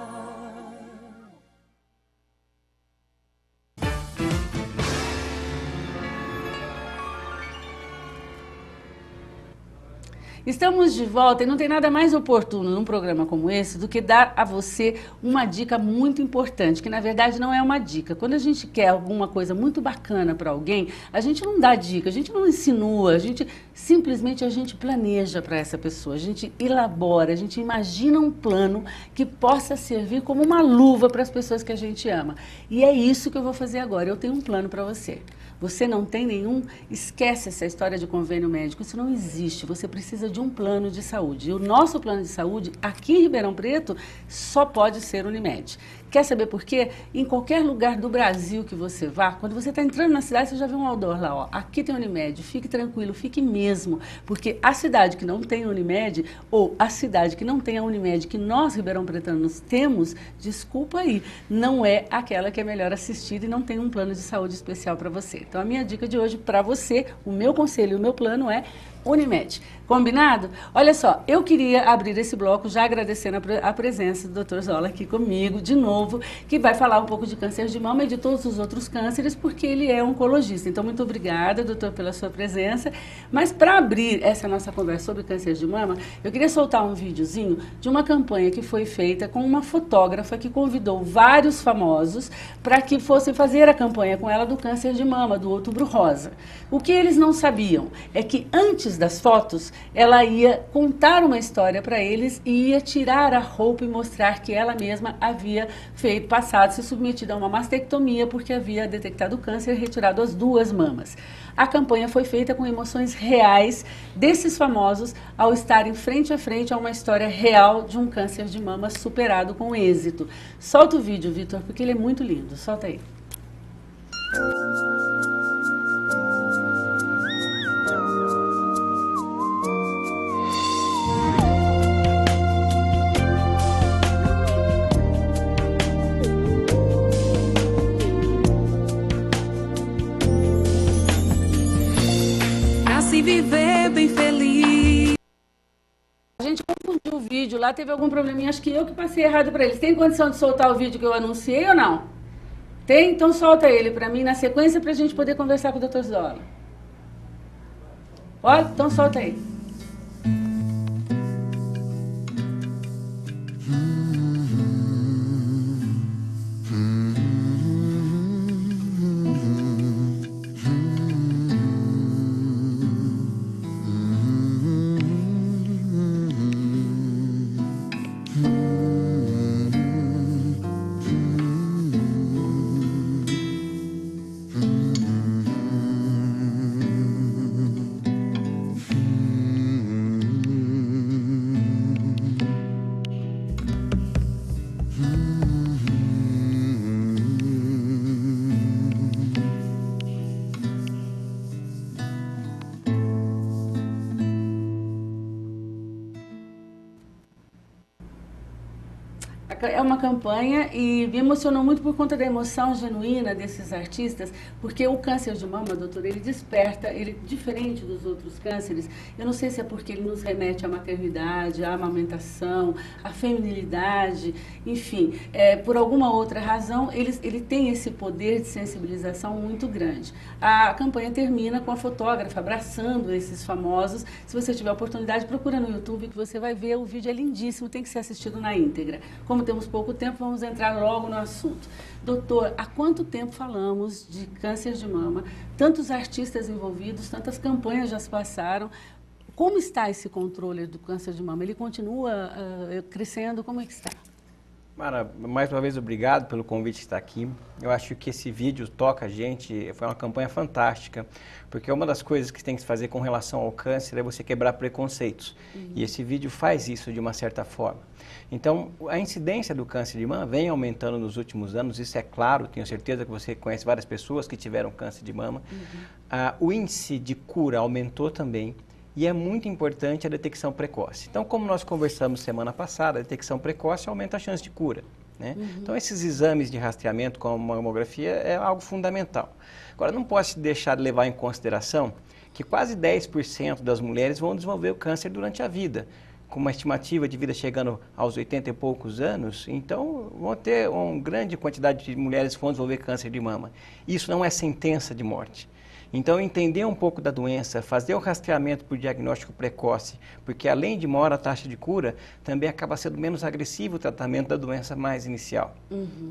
Estamos de volta e não tem nada mais oportuno num programa como esse do que dar a você uma dica muito importante, que na verdade não é uma dica. Quando a gente quer alguma coisa muito bacana para alguém, a gente não dá dica, a gente não insinua, a gente simplesmente planeja para essa pessoa, a gente elabora, a gente imagina um plano que possa servir como uma luva para as pessoas que a gente ama. E é isso que eu vou fazer agora, eu tenho um plano para você. Você não tem nenhum, esquece essa história de convênio médico, isso não existe, você precisa de um plano de saúde. E o nosso plano de saúde, aqui em Ribeirão Preto, só pode ser Unimed. Quer saber por quê? Em qualquer lugar do Brasil que você vá, quando você está entrando na cidade, você já vê um outdoor lá, ó. Aqui tem Unimed, fique tranquilo, fique mesmo, porque a cidade que não tem Unimed, ou a cidade que não tem a Unimed, que nós, Ribeirão Pretanos, temos, desculpa aí, não é aquela que é melhor assistir e não tem um plano de saúde especial para você. Então, a minha dica de hoje para você, o meu conselho e o meu plano é Unimed. Combinado? Olha só, eu queria abrir esse bloco já agradecendo a presença do Dr. Zola aqui comigo, de novo, que vai falar um pouco de câncer de mama e de todos os outros cânceres, porque ele é oncologista. Então, muito obrigada, doutor, pela sua presença. Mas para abrir essa nossa conversa sobre câncer de mama, eu queria soltar um videozinho de uma campanha que foi feita com uma fotógrafa que convidou vários famosos para que fossem fazer a campanha com ela do câncer de mama, do Outubro Rosa. O que eles não sabiam é que antes das fotos, ela ia contar uma história para eles e ia tirar a roupa e mostrar que ela mesma havia se submetido a uma mastectomia porque havia detectado câncer e retirado as 2 mamas. A campanha foi feita com emoções reais desses famosos ao estarem frente a frente a uma história real de um câncer de mama superado com êxito. Solta o vídeo, Vitor, porque ele é muito lindo. Solta aí. viver bem feliz. A gente confundiu o vídeo lá, teve algum probleminha, acho que eu que passei errado para eles. Tem condição de soltar o vídeo que eu anunciei ou não? Tem? Então solta ele para mim na sequência para a gente poder conversar com o Dr. Zola. Olha, então solta aí. É uma campanha e me emocionou muito por conta da emoção genuína desses artistas, porque o câncer de mama, doutor, ele desperta, ele diferente dos outros cânceres, eu não sei se é porque ele nos remete à maternidade, à amamentação, à feminilidade, enfim, por alguma outra razão, ele tem esse poder de sensibilização muito grande. A campanha termina com a fotógrafa abraçando esses famosos. Se você tiver a oportunidade, procura no YouTube que você vai ver, o vídeo é lindíssimo, tem que ser assistido na íntegra. Como temos pouco tempo, vamos entrar logo no assunto. Doutor, há quanto tempo falamos de câncer de mama? Tantos artistas envolvidos, tantas campanhas já se passaram. Como está esse controle do câncer de mama? Ele continua crescendo? Como é que está? Mara, mais uma vez obrigado pelo convite de estar aqui. Eu acho que esse vídeo toca a gente, foi uma campanha fantástica, porque uma das coisas que tem que se fazer com relação ao câncer é você quebrar preconceitos. E esse vídeo faz isso de uma certa forma. Então, a incidência do câncer de mama vem aumentando nos últimos anos, isso é claro, tenho certeza que você conhece várias pessoas que tiveram câncer de mama. O índice de cura aumentou também. E é muito importante a detecção precoce. Então, como nós conversamos semana passada, a detecção precoce aumenta a chance de cura, né? Então, esses exames de rastreamento como a mamografia é algo fundamental. Agora, não posso deixar de levar em consideração que quase 10% das mulheres vão desenvolver o câncer durante a vida, com uma estimativa de vida chegando aos 80 e poucos anos, então vão ter uma grande quantidade de mulheres que vão desenvolver câncer de mama. Isso não é sentença de morte. Então, entender um pouco da doença, fazer o rastreamento por diagnóstico precoce, porque além de maior a taxa de cura, também acaba sendo menos agressivo o tratamento da doença mais inicial.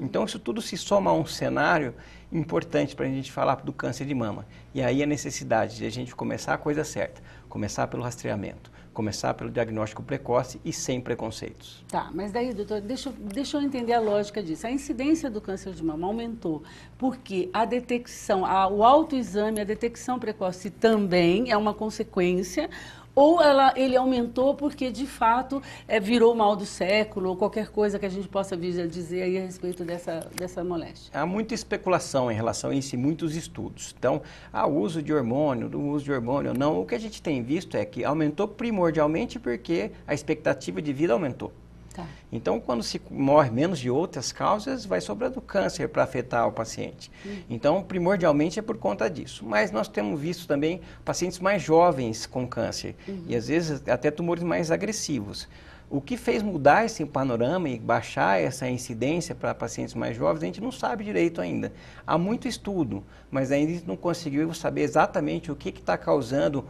Então, isso tudo se soma a um cenário importante para a gente falar do câncer de mama. E aí a necessidade de a gente começar a coisa certa, começar pelo rastreamento, começar pelo diagnóstico precoce e sem preconceitos. Tá, mas daí, doutor, deixa eu entender a lógica disso. A incidência do câncer de mama aumentou porque a detecção, o autoexame, a detecção precoce também é uma consequência, ou ele aumentou porque, de fato, virou mal do século, ou qualquer coisa que a gente possa dizer aí a respeito dessa moléstia? Há muita especulação em relação a isso e muitos estudos. Então, o uso de hormônio, do uso de hormônio ou não, o que a gente tem visto é que aumentou primordialmente porque a expectativa de vida aumentou. Tá. Então, quando se morre menos de outras causas, vai sobrando câncer para afetar o paciente. Então, primordialmente é por conta disso. Mas nós temos visto também pacientes mais jovens com câncer e às vezes até tumores mais agressivos. O que fez mudar esse panorama e baixar essa incidência para pacientes mais jovens, a gente não sabe direito ainda. Há muito estudo, mas ainda não conseguiu saber exatamente o que está causando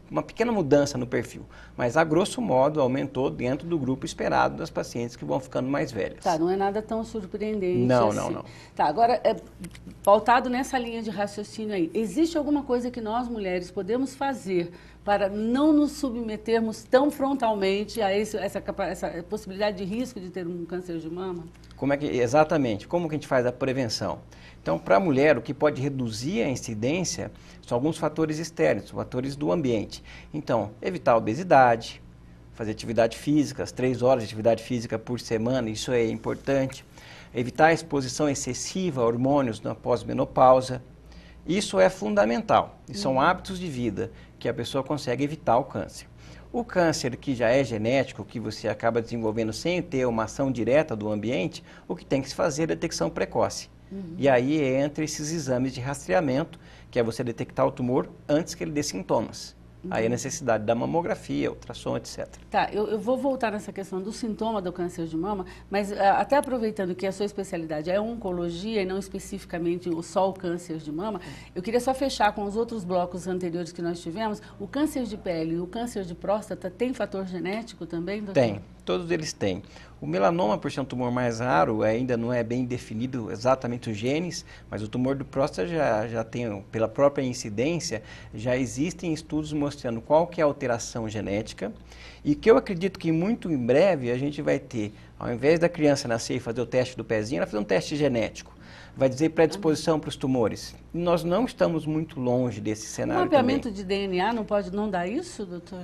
uma pequena mudança no perfil, mas a grosso modo aumentou dentro do grupo esperado das pacientes que vão ficando mais velhas. Tá, não é nada tão surpreendente não, assim. Não. Tá, agora, pautado nessa linha de raciocínio aí, existe alguma coisa que nós mulheres podemos fazer para não nos submetermos tão frontalmente a essa possibilidade de risco de ter um câncer de mama? Exatamente, como que a gente faz a prevenção? Então, para a mulher, o que pode reduzir a incidência são alguns fatores externos, fatores do ambiente. Então, evitar a obesidade, fazer atividade física, as 3 horas de atividade física por semana, isso é importante. Evitar a exposição excessiva a hormônios na pós-menopausa, isso é fundamental. E são hábitos de vida que a pessoa consegue evitar o câncer. O câncer que já é genético, que você acaba desenvolvendo sem ter uma ação direta do ambiente, o que tem que se fazer é detecção precoce. E aí entra esses exames de rastreamento, que é você detectar o tumor antes que ele dê sintomas. Aí a necessidade da mamografia, ultrassom, etc. Tá, eu vou voltar nessa questão do sintoma do câncer de mama, mas até aproveitando que a sua especialidade é oncologia e não especificamente só o câncer de mama, eu queria só fechar com os outros blocos anteriores que nós tivemos. O câncer de pele e o câncer de próstata tem fator genético também, doutor? Tem, todos eles têm. O melanoma, por ser um tumor mais raro, ainda não é bem definido exatamente os genes, mas o tumor de próstata já tem, pela própria incidência, já existem estudos mostrando qual que é a alteração genética e que eu acredito que muito em breve a gente vai ter, ao invés da criança nascer e fazer o teste do pezinho, ela fazer um teste genético. Vai dizer predisposição para os tumores. Nós não estamos muito longe desse cenário também. O mapeamento de DNA não dá isso, doutor?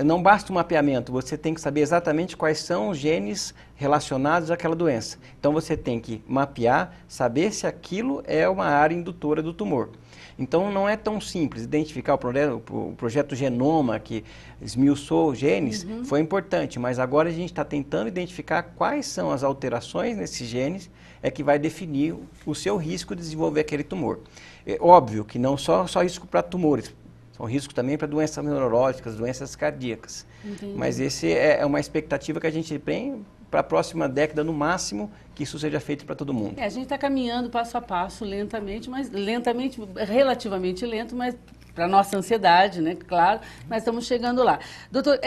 Não basta o mapeamento, você tem que saber exatamente quais são os genes relacionados àquela doença. Então você tem que mapear, saber se aquilo é uma área indutora do tumor. Então não é tão simples identificar o projeto Genoma, que esmiuçou os genes, foi importante, mas agora a gente está tentando identificar quais são as alterações nesses genes que vai definir o seu risco de desenvolver aquele tumor. É óbvio que não só risco para tumores, são riscos também para doenças neurológicas, doenças cardíacas. Entendi. Mas esse é uma expectativa que a gente tem para a próxima década, no máximo, que isso seja feito para todo mundo. A gente está caminhando passo a passo, lentamente, relativamente lento, mas para nossa ansiedade, né, claro, mas estamos chegando lá. Doutor,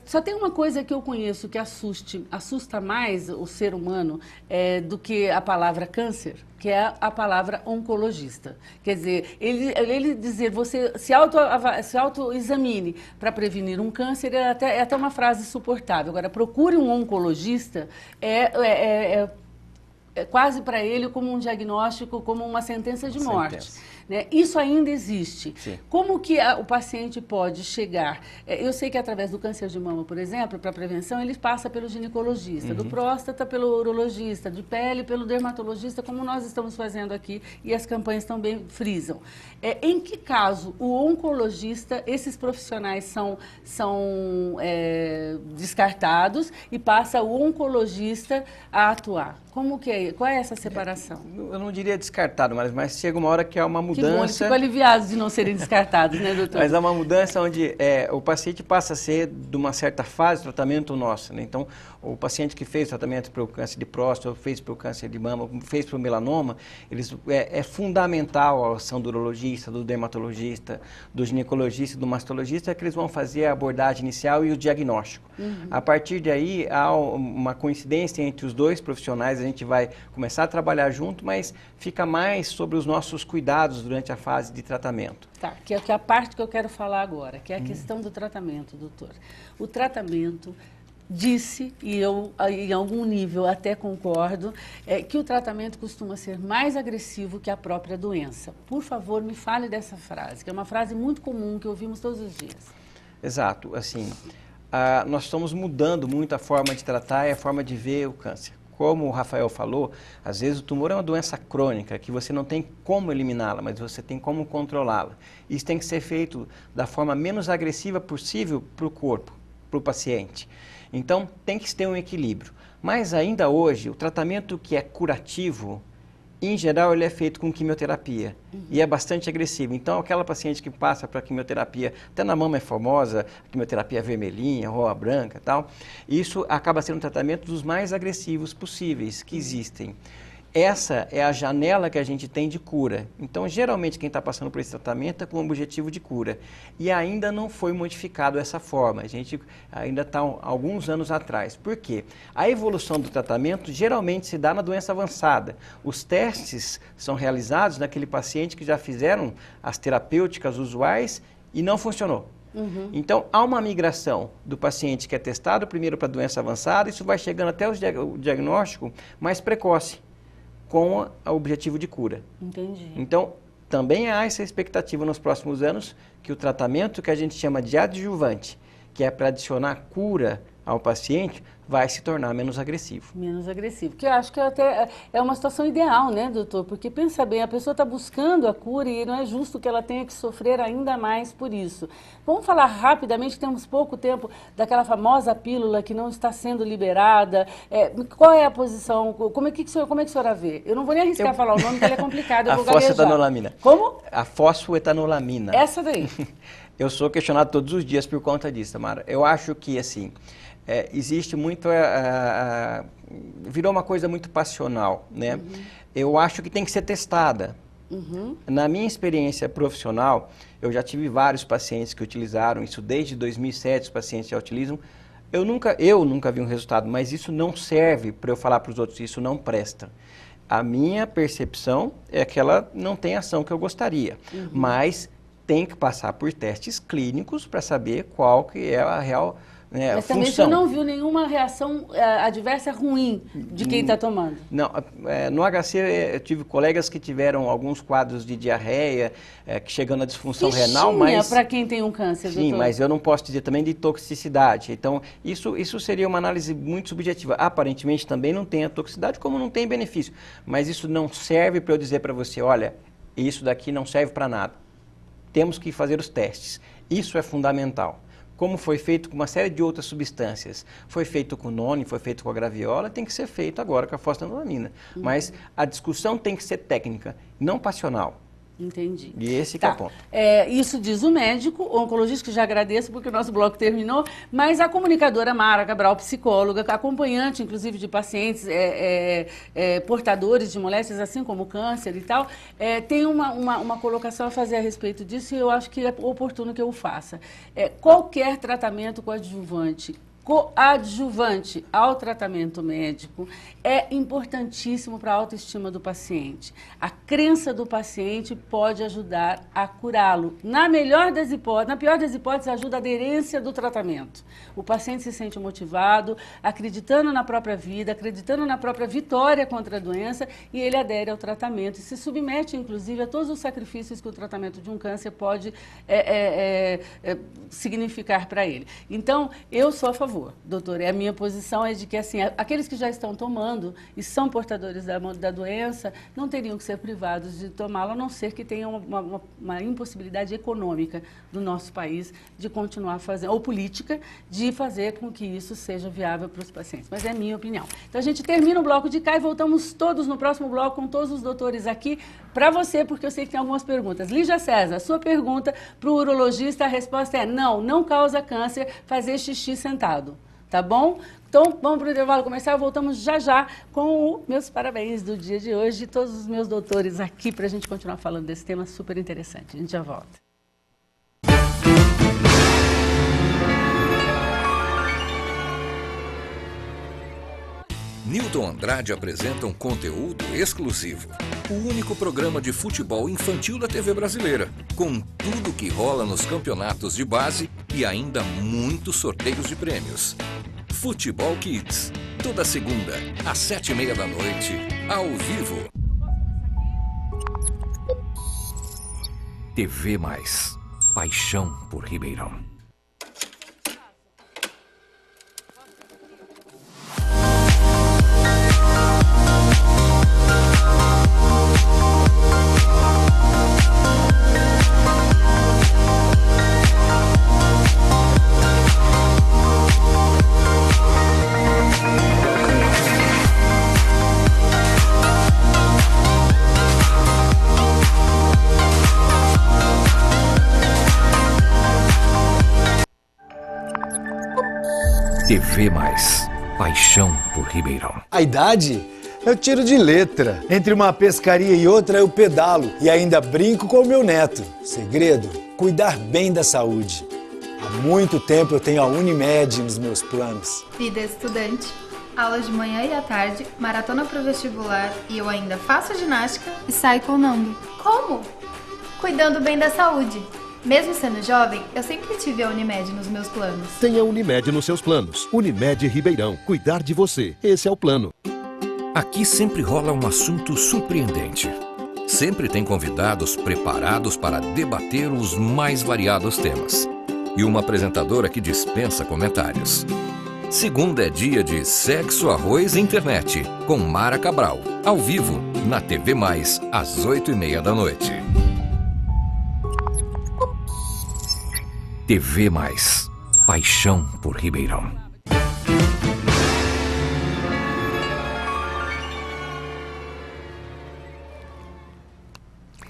só tem uma coisa que eu conheço que assusta mais o ser humano do que a palavra câncer, que é a palavra oncologista. Quer dizer, ele dizer, você se autoexamine para prevenir um câncer é até uma frase suportável. Agora, procure um oncologista é quase para ele como um diagnóstico, como uma sentença de morte. Né? Isso ainda existe. Sim. Como que o paciente pode chegar? Eu sei que através do câncer de mama, por exemplo, para prevenção, ele passa pelo ginecologista, do próstata pelo urologista, de pele pelo dermatologista, como nós estamos fazendo aqui e as campanhas também frisam. Em que caso o oncologista, esses profissionais são descartados e passa o oncologista a atuar? Como que é? Qual é essa separação? Eu não diria descartado, mas chega uma hora que há uma mudança. Que bom, eles ficam aliviados de não serem descartados, né, doutor? Mas há uma mudança onde o paciente passa a ser de uma certa fase de tratamento nosso, né? Então, o paciente que fez tratamento para o câncer de próstata, fez para o câncer de mama, fez para o melanoma, é fundamental a ação do urologista, do dermatologista, do ginecologista e do mastologista, que eles vão fazer a abordagem inicial e o diagnóstico. A partir daí, há uma coincidência entre os dois profissionais, a gente vai começar a trabalhar junto, mas fica mais sobre os nossos cuidados durante a fase de tratamento. Tá, que é a parte que eu quero falar agora, que é a questão do tratamento, doutor. O tratamento disse, e eu em algum nível até concordo, que o tratamento costuma ser mais agressivo que a própria doença. Por favor, me fale dessa frase, que é uma frase muito comum que ouvimos todos os dias. Exato, assim, nós estamos mudando muito a forma de tratar e a forma de ver o câncer. Como o Rafael falou, às vezes o tumor é uma doença crônica, que você não tem como eliminá-la, mas você tem como controlá-la. Isso tem que ser feito da forma menos agressiva possível para o corpo, para o paciente. Então, tem que ter um equilíbrio. Mas ainda hoje, o tratamento que é curativo, em geral, ele é feito com quimioterapia e é bastante agressivo. Então, aquela paciente que passa para quimioterapia, até na mama é famosa, a quimioterapia vermelhinha, roa branca e tal, isso acaba sendo um tratamento dos mais agressivos possíveis que existem. Essa é a janela que a gente tem de cura. Então, geralmente, quem está passando por esse tratamento é com o objetivo de cura. E ainda não foi modificado essa forma. A gente ainda está alguns anos atrás. Por quê? A evolução do tratamento geralmente se dá na doença avançada. Os testes são realizados naquele paciente que já fizeram as terapêuticas usuais e não funcionou. Então, há uma migração do paciente que é testado primeiro para a doença avançada, isso vai chegando até o diagnóstico mais precoce, com o objetivo de cura. Entendi. Então, também há essa expectativa nos próximos anos que o tratamento que a gente chama de adjuvante, que é para adicionar cura ao paciente, vai se tornar menos agressivo. Menos agressivo, que eu acho que até é uma situação ideal, né, doutor? Porque pensa bem, a pessoa está buscando a cura e não é justo que ela tenha que sofrer ainda mais por isso. Vamos falar rapidamente, temos pouco tempo, daquela famosa pílula que não está sendo liberada. Qual é a posição? Como é que a senhora vê? Eu não vou nem arriscar falar o nome, porque ele é complicado. A fosfetanolamina. Como? A fosfetanolamina. Essa daí. Eu sou questionado todos os dias por conta disso, Tamara. Eu acho que, assim, existe muito... virou uma coisa muito passional, né? Eu acho que tem que ser testada. Na minha experiência profissional, eu já tive vários pacientes que utilizaram isso desde 2007, os pacientes já utilizam. Eu nunca vi um resultado, mas isso não serve para eu falar para os outros, isso não presta. A minha percepção é que ela não tem a ação que eu gostaria, mas tem que passar por testes clínicos para saber qual que é a real Mas função. também você não viu nenhuma reação adversa ruim de quem está tomando? Não, no HC eu tive colegas que tiveram alguns quadros de diarreia, que chegando à disfunção renal, mas... para quem tem um câncer, Sim, doutor. mas eu não posso dizer também de toxicidade. Então, isso seria uma análise muito subjetiva. Aparentemente também não tem a toxicidade, como não tem benefício. Mas isso não serve para eu dizer para você, olha, isso daqui não serve para nada. Temos que fazer os testes. Isso é fundamental. Como foi feito com uma série de outras substâncias. Foi feito com o noni, foi feito com a graviola, tem que ser feito agora com a fosfetanolamina. Mas a discussão tem que ser técnica, não passional. Entendi. E esse que é o ponto. Isso diz o médico, o oncologista, que já agradeço porque o nosso bloco terminou, mas a comunicadora Mara Cabral, psicóloga, acompanhante, inclusive, de pacientes portadores de moléstias, assim como câncer e tal, tem uma colocação a fazer a respeito disso e eu acho que é oportuno que eu o faça. Qualquer tratamento coadjuvante ao tratamento médico é importantíssimo para a autoestima do paciente. A crença do paciente pode ajudar a curá-lo. Na pior das hipóteses, ajuda a aderência do tratamento. O paciente se sente motivado, acreditando na própria vida, acreditando na própria vitória contra a doença e ele adere ao tratamento e se submete, inclusive, a todos os sacrifícios que o tratamento de um câncer pode significar para ele. Então, eu sou a favor. Doutor, a minha posição é de que, assim, aqueles que já estão tomando e são portadores da doença não teriam que ser privados de tomá-la, a não ser que tenham uma impossibilidade econômica do nosso país de continuar fazendo, ou política, de fazer com que isso seja viável para os pacientes. Mas é a minha opinião. Então, a gente termina o bloco de cá e voltamos todos no próximo bloco com todos os doutores aqui para você, porque eu sei que tem algumas perguntas. Lígia César, sua pergunta para o urologista, a resposta é não causa câncer fazer xixi sentado. Tá bom? Então, vamos para o intervalo comercial, voltamos já com os meus parabéns do dia de hoje, todos os meus doutores aqui para a gente continuar falando desse tema super interessante. A gente já volta. Newton Andrade apresenta um conteúdo exclusivo. O único programa de futebol infantil da TV brasileira, com tudo que rola nos campeonatos de base e ainda muitos sorteios de prêmios. Futebol Kids, toda segunda, às 7h30 da noite, ao vivo. TV Mais, paixão por Ribeirão. TV Mais, paixão por Ribeirão. A idade? Eu tiro de letra. Entre uma pescaria e outra eu pedalo e ainda brinco com o meu neto. Segredo, cuidar bem da saúde. Há muito tempo eu tenho a Unimed nos meus planos. Vida estudante, aulas de manhã e à tarde, maratona pro vestibular e eu ainda faço ginástica e saio com o Nando. Como? Cuidando bem da saúde. Mesmo sendo jovem, eu sempre tive a Unimed nos meus planos. Tenha a Unimed nos seus planos. Unimed Ribeirão. Cuidar de você. Esse é o plano. Aqui sempre rola um assunto surpreendente. Sempre tem convidados preparados para debater os mais variados temas. E uma apresentadora que dispensa comentários. Segunda é dia de Sexo, Arroz e Internet, com Mara Cabral. Ao vivo, na TV Mais, às 8h30 da noite. TV Mais, paixão por Ribeirão.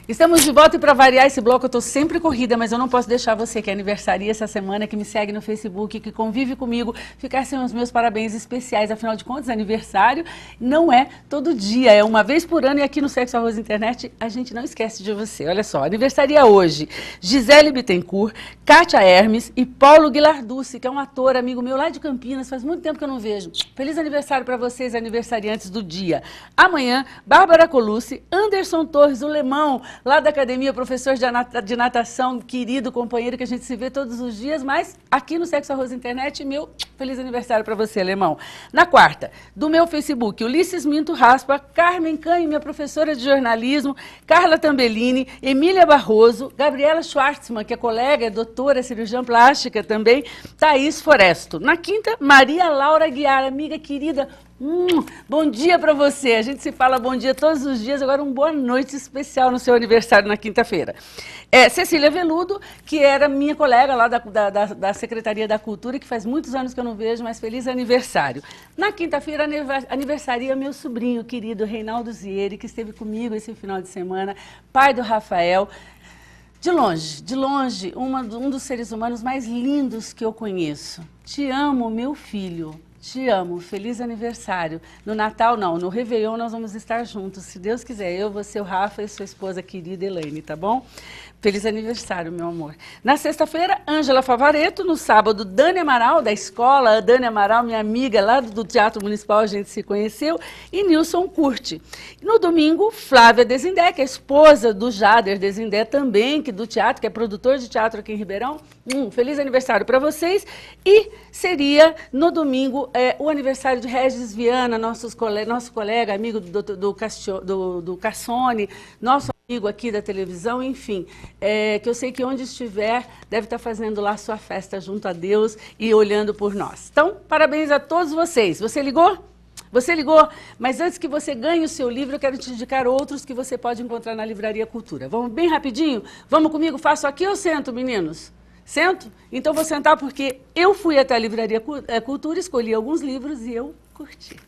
Estamos de volta e para variar esse bloco eu estou sempre corrida, mas eu não posso deixar você que é aniversaria essa semana, que me segue no Facebook, que convive comigo, ficar sem os meus parabéns especiais. Afinal de contas, aniversário não é todo dia, é uma vez por ano e aqui no Sexo Arroz Internet a gente não esquece de você. Olha só, aniversaria hoje Gisele Bittencourt, Kátia Hermes e Paulo Guilarducci, que é um ator, amigo meu lá de Campinas, faz muito tempo que eu não vejo. Feliz aniversário para vocês, aniversariantes do dia. Amanhã, Bárbara Colucci, Anderson Torres, o Lemão, lá da academia, professor de natação, querido companheiro que a gente se vê todos os dias, mas aqui no Sexo Arroz Internet, meu feliz aniversário para você, Alemão. Na quarta, do meu Facebook, Ulisses Minto Raspa, Carmen Canho, minha professora de jornalismo, Carla Tambellini, Emília Barroso, Gabriela Schwartzman, que é colega, é doutora, cirurgiã plástica também, Thaís Foresto. Na quinta, Maria Laura Guiar, amiga querida, bom dia para você. A gente se fala bom dia todos os dias, agora boa noite especial no seu aniversário na quinta-feira. Cecília Veludo, que era minha colega lá da Secretaria da Cultura, que faz muitos anos que eu não vejo, mas feliz aniversário. Na quinta-feira aniversaria meu sobrinho querido, Reinaldo Zieri, que esteve comigo esse final de semana, pai do Rafael. De longe, um dos seres humanos mais lindos que eu conheço. Te amo, meu filho. Te amo, feliz aniversário. No Natal, não, no Réveillon nós vamos estar juntos, se Deus quiser. Eu, você, o Rafa e sua esposa querida Elaine, tá bom? Feliz aniversário, meu amor. Na sexta-feira, Ângela Favaretto. No sábado, Dani Amaral, da escola. A Dani Amaral, minha amiga lá do Teatro Municipal, a gente se conheceu. E Nilson Curti. No domingo, Flávia Desindé, que é esposa do Jader Desindé também, que do teatro, que é produtor de teatro aqui em Ribeirão. Feliz aniversário para vocês. E seria, no domingo, o aniversário de Regis Viana, nosso colega, amigo do Cassone, nosso amigo aqui da televisão, enfim, que eu sei que onde estiver, deve estar fazendo lá sua festa junto a Deus e olhando por nós. Então, parabéns a todos vocês. Você ligou? Você ligou? Mas antes que você ganhe o seu livro, eu quero te indicar outros que você pode encontrar na Livraria Cultura. Vamos bem rapidinho? Vamos comigo? Faço aqui ou sento, meninos? Sento? Então vou sentar porque eu fui até a Livraria Cultura, escolhi alguns livros e eu curti.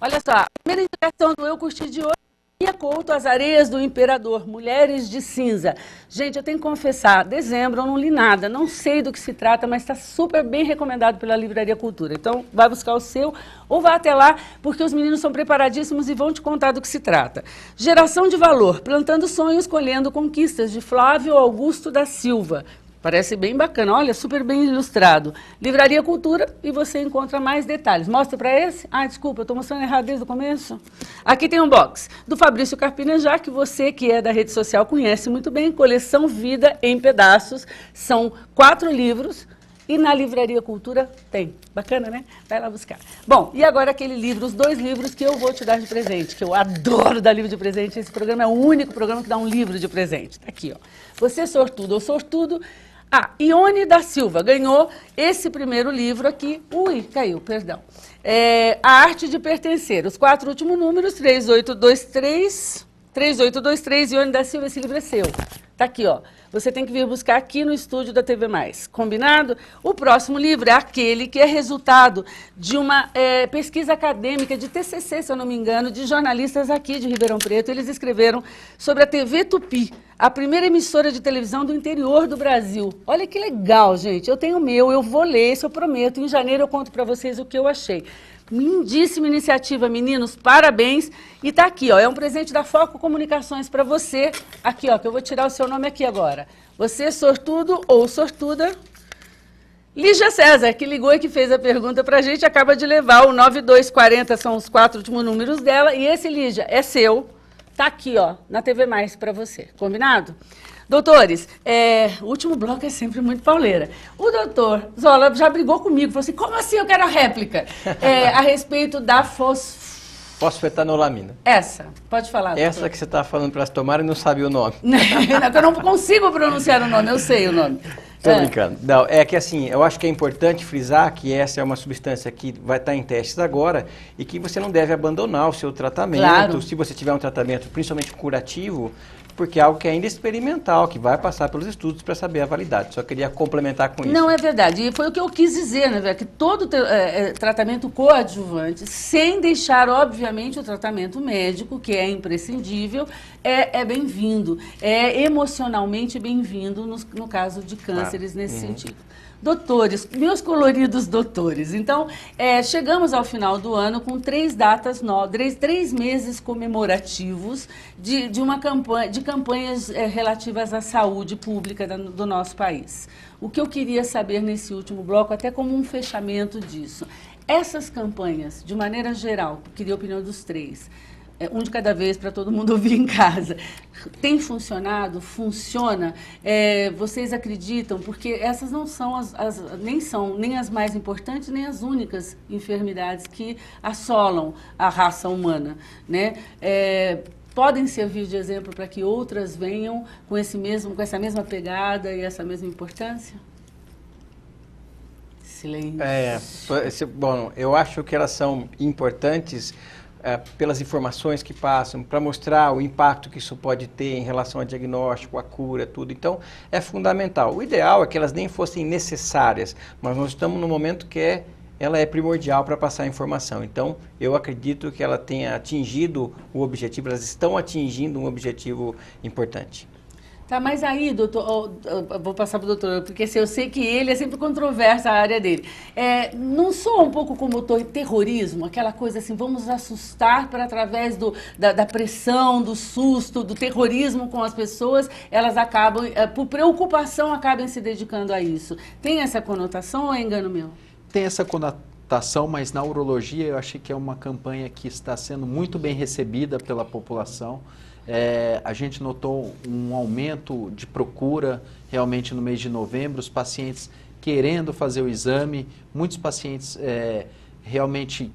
Olha só, a primeira indicação do Eu Curti de hoje, Mia Couto, As Areias do Imperador, Mulheres de Cinza. Gente, eu tenho que confessar, dezembro eu não li nada, não sei do que se trata, mas está super bem recomendado pela Livraria Cultura. Então, vai buscar o seu ou vá até lá, porque os meninos são preparadíssimos e vão te contar do que se trata. Geração de Valor, Plantando Sonhos, Colhendo Conquistas, de Flávio Augusto da Silva. Parece bem bacana, olha, super bem ilustrado. Livraria Cultura e você encontra mais detalhes. Mostra para esse? Ah, desculpa, eu estou mostrando errado desde o começo. Aqui tem um box do Fabrício Carpinejar, que você que é da rede social conhece muito bem. Coleção Vida em Pedaços. São 4 livros e na Livraria Cultura tem. Bacana, né? Vai lá buscar. Bom, e agora aquele livro, os 2 livros que eu vou te dar de presente, que eu adoro dar livro de presente. Esse programa é o único programa que dá um livro de presente. Tá aqui, ó. Você sortudo ou sortudo. Ione da Silva ganhou esse primeiro livro aqui. Caiu, perdão. A Arte de Pertencer. Os 4 últimos números, 3823, Ione da Silva, esse livro é seu. Tá aqui, ó. Você tem que vir buscar aqui no estúdio da TV+. Combinado? O próximo livro é aquele que é resultado de uma pesquisa acadêmica de TCC, se eu não me engano, de jornalistas aqui de Ribeirão Preto. Eles escreveram sobre a TV Tupi, a primeira emissora de televisão do interior do Brasil. Olha que legal, gente. Eu tenho o meu, eu vou ler, isso eu prometo. Em janeiro eu conto para vocês o que eu achei. Lindíssima iniciativa, meninos, parabéns. E tá aqui, ó, é um presente da Foco Comunicações para você. Aqui, ó, que eu vou tirar o seu nome aqui agora. Você, sortudo ou sortuda. Lígia César, que ligou e que fez a pergunta pra gente, acaba de levar o 9240, são os 4 últimos números dela. E esse, Lígia, é seu. Tá aqui, ó, na TV Mais para você. Combinado? Doutores, o último bloco é sempre muito pauleira. O doutor Zola já brigou comigo, falou assim, como assim eu quero a réplica? A respeito da fosfetanolamina. Pode falar, doutor. Essa que você está falando para elas tomarem e não sabe o nome. Eu não consigo pronunciar o nome, eu sei o nome. Estou brincando. Não, é que assim, eu acho que é importante frisar que essa é uma substância que vai estar em testes agora e que você não deve abandonar o seu tratamento. Claro. Se você tiver um tratamento, principalmente curativo, porque é algo que é ainda experimental, que vai passar pelos estudos para saber a validade. Só queria complementar com isso. Não, é verdade. E foi o que eu quis dizer, né, que todo tratamento coadjuvante, sem deixar, obviamente, o tratamento médico, que é imprescindível, é bem-vindo. É emocionalmente bem-vindo no caso de cânceres nesse sentido. Doutores, meus coloridos doutores. Então, chegamos ao final do ano com 3 datas novas, 3 meses comemorativos de campanhas relativas à saúde pública do nosso país. O que eu queria saber nesse último bloco, até como um fechamento disso, essas campanhas, de maneira geral, queria a opinião dos 3, um de cada vez para todo mundo ouvir em casa. Tem funcionado? Funciona? Vocês acreditam? Porque essas não são nem as mais importantes, nem as únicas enfermidades que assolam a raça humana, né? Podem servir de exemplo para que outras venham com essa mesma pegada e essa mesma importância? Silêncio. Bom, eu acho que elas são importantes pelas informações que passam, para mostrar o impacto que isso pode ter em relação ao diagnóstico, a cura, tudo. Então, é fundamental. O ideal é que elas nem fossem necessárias, mas nós estamos no momento que ela é primordial para passar a informação. Então, eu acredito que ela tenha atingido o objetivo, elas estão atingindo um objetivo importante. Tá, mas aí, doutor, vou passar para o doutor, porque assim, eu sei que ele é sempre controversa a área dele. Não soa um pouco como terrorismo, aquela coisa assim, vamos assustar através da pressão, do susto, do terrorismo com as pessoas, elas acabam, por preocupação, acabam se dedicando a isso. Tem essa conotação ou é engano meu? Tem essa conotação, mas na urologia eu achei que é uma campanha que está sendo muito bem recebida pela população. A gente notou um aumento de procura realmente no mês de novembro, os pacientes querendo fazer o exame, muitos pacientes realmente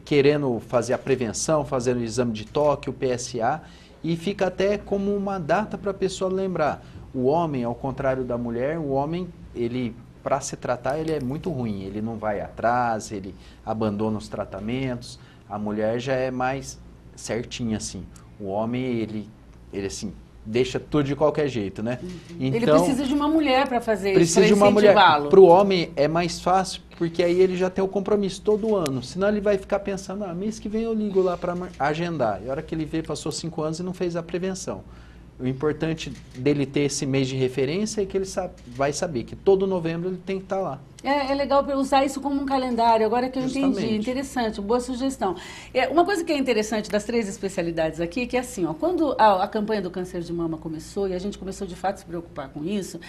querendo fazer a prevenção, fazer o exame de toque, o PSA, e fica até como uma data para a pessoa lembrar. O homem, ao contrário da mulher, o homem, ele, para se tratar, ele é muito ruim, ele não vai atrás, ele abandona os tratamentos, a mulher já é mais certinha assim. O homem, ele assim, deixa tudo de qualquer jeito, né? Então, ele precisa de uma mulher para fazer isso, precisa de uma mulher. Para o homem é mais fácil, porque aí ele já tem o compromisso todo ano. Senão ele vai ficar pensando, mês que vem eu ligo lá para agendar. E a hora que ele vê, passou 5 anos e não fez a prevenção. O importante dele ter esse mês de referência é que ele vai saber que todo novembro ele tem que estar lá. É legal usar isso como um calendário, agora que eu entendi. Interessante, boa sugestão. Uma coisa que é interessante das 3 especialidades aqui, que é assim, quando a campanha do câncer de mama começou, e a gente começou de fato a se preocupar com isso,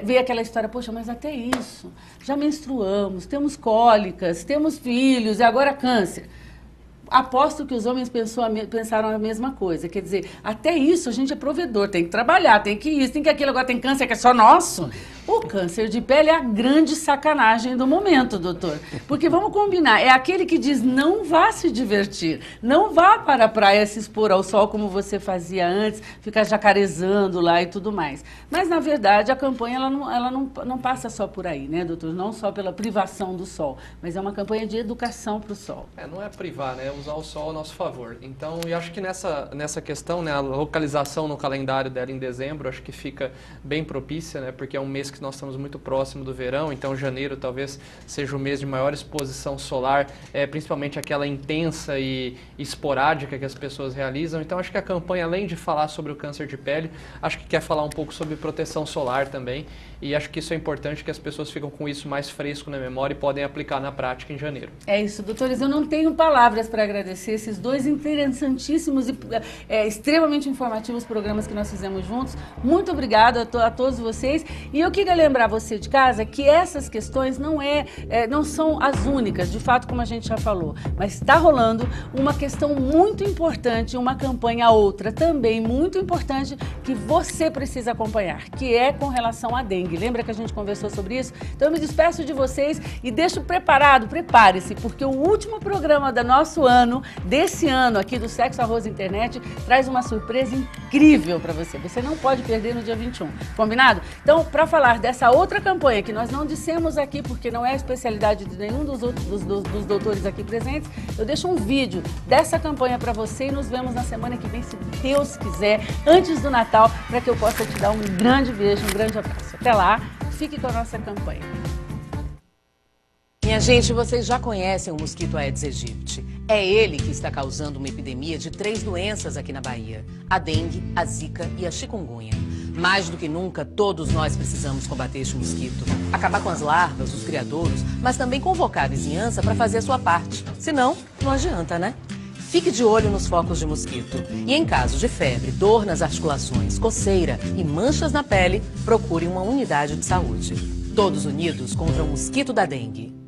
veio aquela história, poxa, mas até isso, já menstruamos, temos cólicas, temos filhos, e agora câncer. Aposto que os homens pensaram a mesma coisa. Quer dizer, até isso a gente é provedor, tem que trabalhar, tem que isso, tem que aquilo, agora tem câncer que é só nosso. O câncer de pele é a grande sacanagem do momento, doutor. Porque vamos combinar, é aquele que diz não vá se divertir, não vá para a praia se expor ao sol como você fazia antes, ficar jacarezando lá e tudo mais. Mas, na verdade, a campanha ela não passa só por aí, né, doutor? Não só pela privação do sol, mas é uma campanha de educação para o sol. Não é privar, né? Usar o sol a nosso favor. Então, eu acho que nessa questão, né, a localização no calendário dela em dezembro, acho que fica bem propícia, né, porque é um mês que nós estamos muito próximo do verão, então janeiro talvez seja o mês de maior exposição solar, principalmente aquela intensa e esporádica que as pessoas realizam. Então, acho que a campanha, além de falar sobre o câncer de pele, acho que quer falar um pouco sobre proteção solar também, e acho que isso é importante, que as pessoas ficam com isso mais fresco na memória e podem aplicar na prática em janeiro. É isso, doutores, eu não tenho palavras para agradecer esses 2 interessantíssimos e extremamente informativos programas que nós fizemos juntos. Muito obrigada a todos vocês. E eu queria lembrar você de casa que essas questões não são as únicas, de fato, como a gente já falou, mas está rolando uma questão muito importante, uma campanha outra também muito importante que você precisa acompanhar, que é com relação à dengue. Lembra que a gente conversou sobre isso? Então eu me despeço de vocês e deixo prepare-se, porque o último programa do nosso ano ano, desse ano aqui do Sexo Arroz Internet, traz uma surpresa incrível para você. Você não pode perder no dia 21, combinado? Então, para falar dessa outra campanha que nós não dissemos aqui, porque não é a especialidade de nenhum dos doutores aqui presentes, eu deixo um vídeo dessa campanha para você e nos vemos na semana que vem, se Deus quiser, antes do Natal, para que eu possa te dar um grande beijo, um grande abraço. Até lá, fique com a nossa campanha. Minha gente, vocês já conhecem o mosquito Aedes aegypti. É ele que está causando uma epidemia de 3 doenças aqui na Bahia: a dengue, a zika e a chikungunya. Mais do que nunca, todos nós precisamos combater este mosquito. Acabar com as larvas, os criadouros, mas também convocar a vizinhança para fazer a sua parte. Senão, não adianta, né? Fique de olho nos focos de mosquito. E em caso de febre, dor nas articulações, coceira e manchas na pele, procure uma unidade de saúde. Todos unidos contra o mosquito da dengue.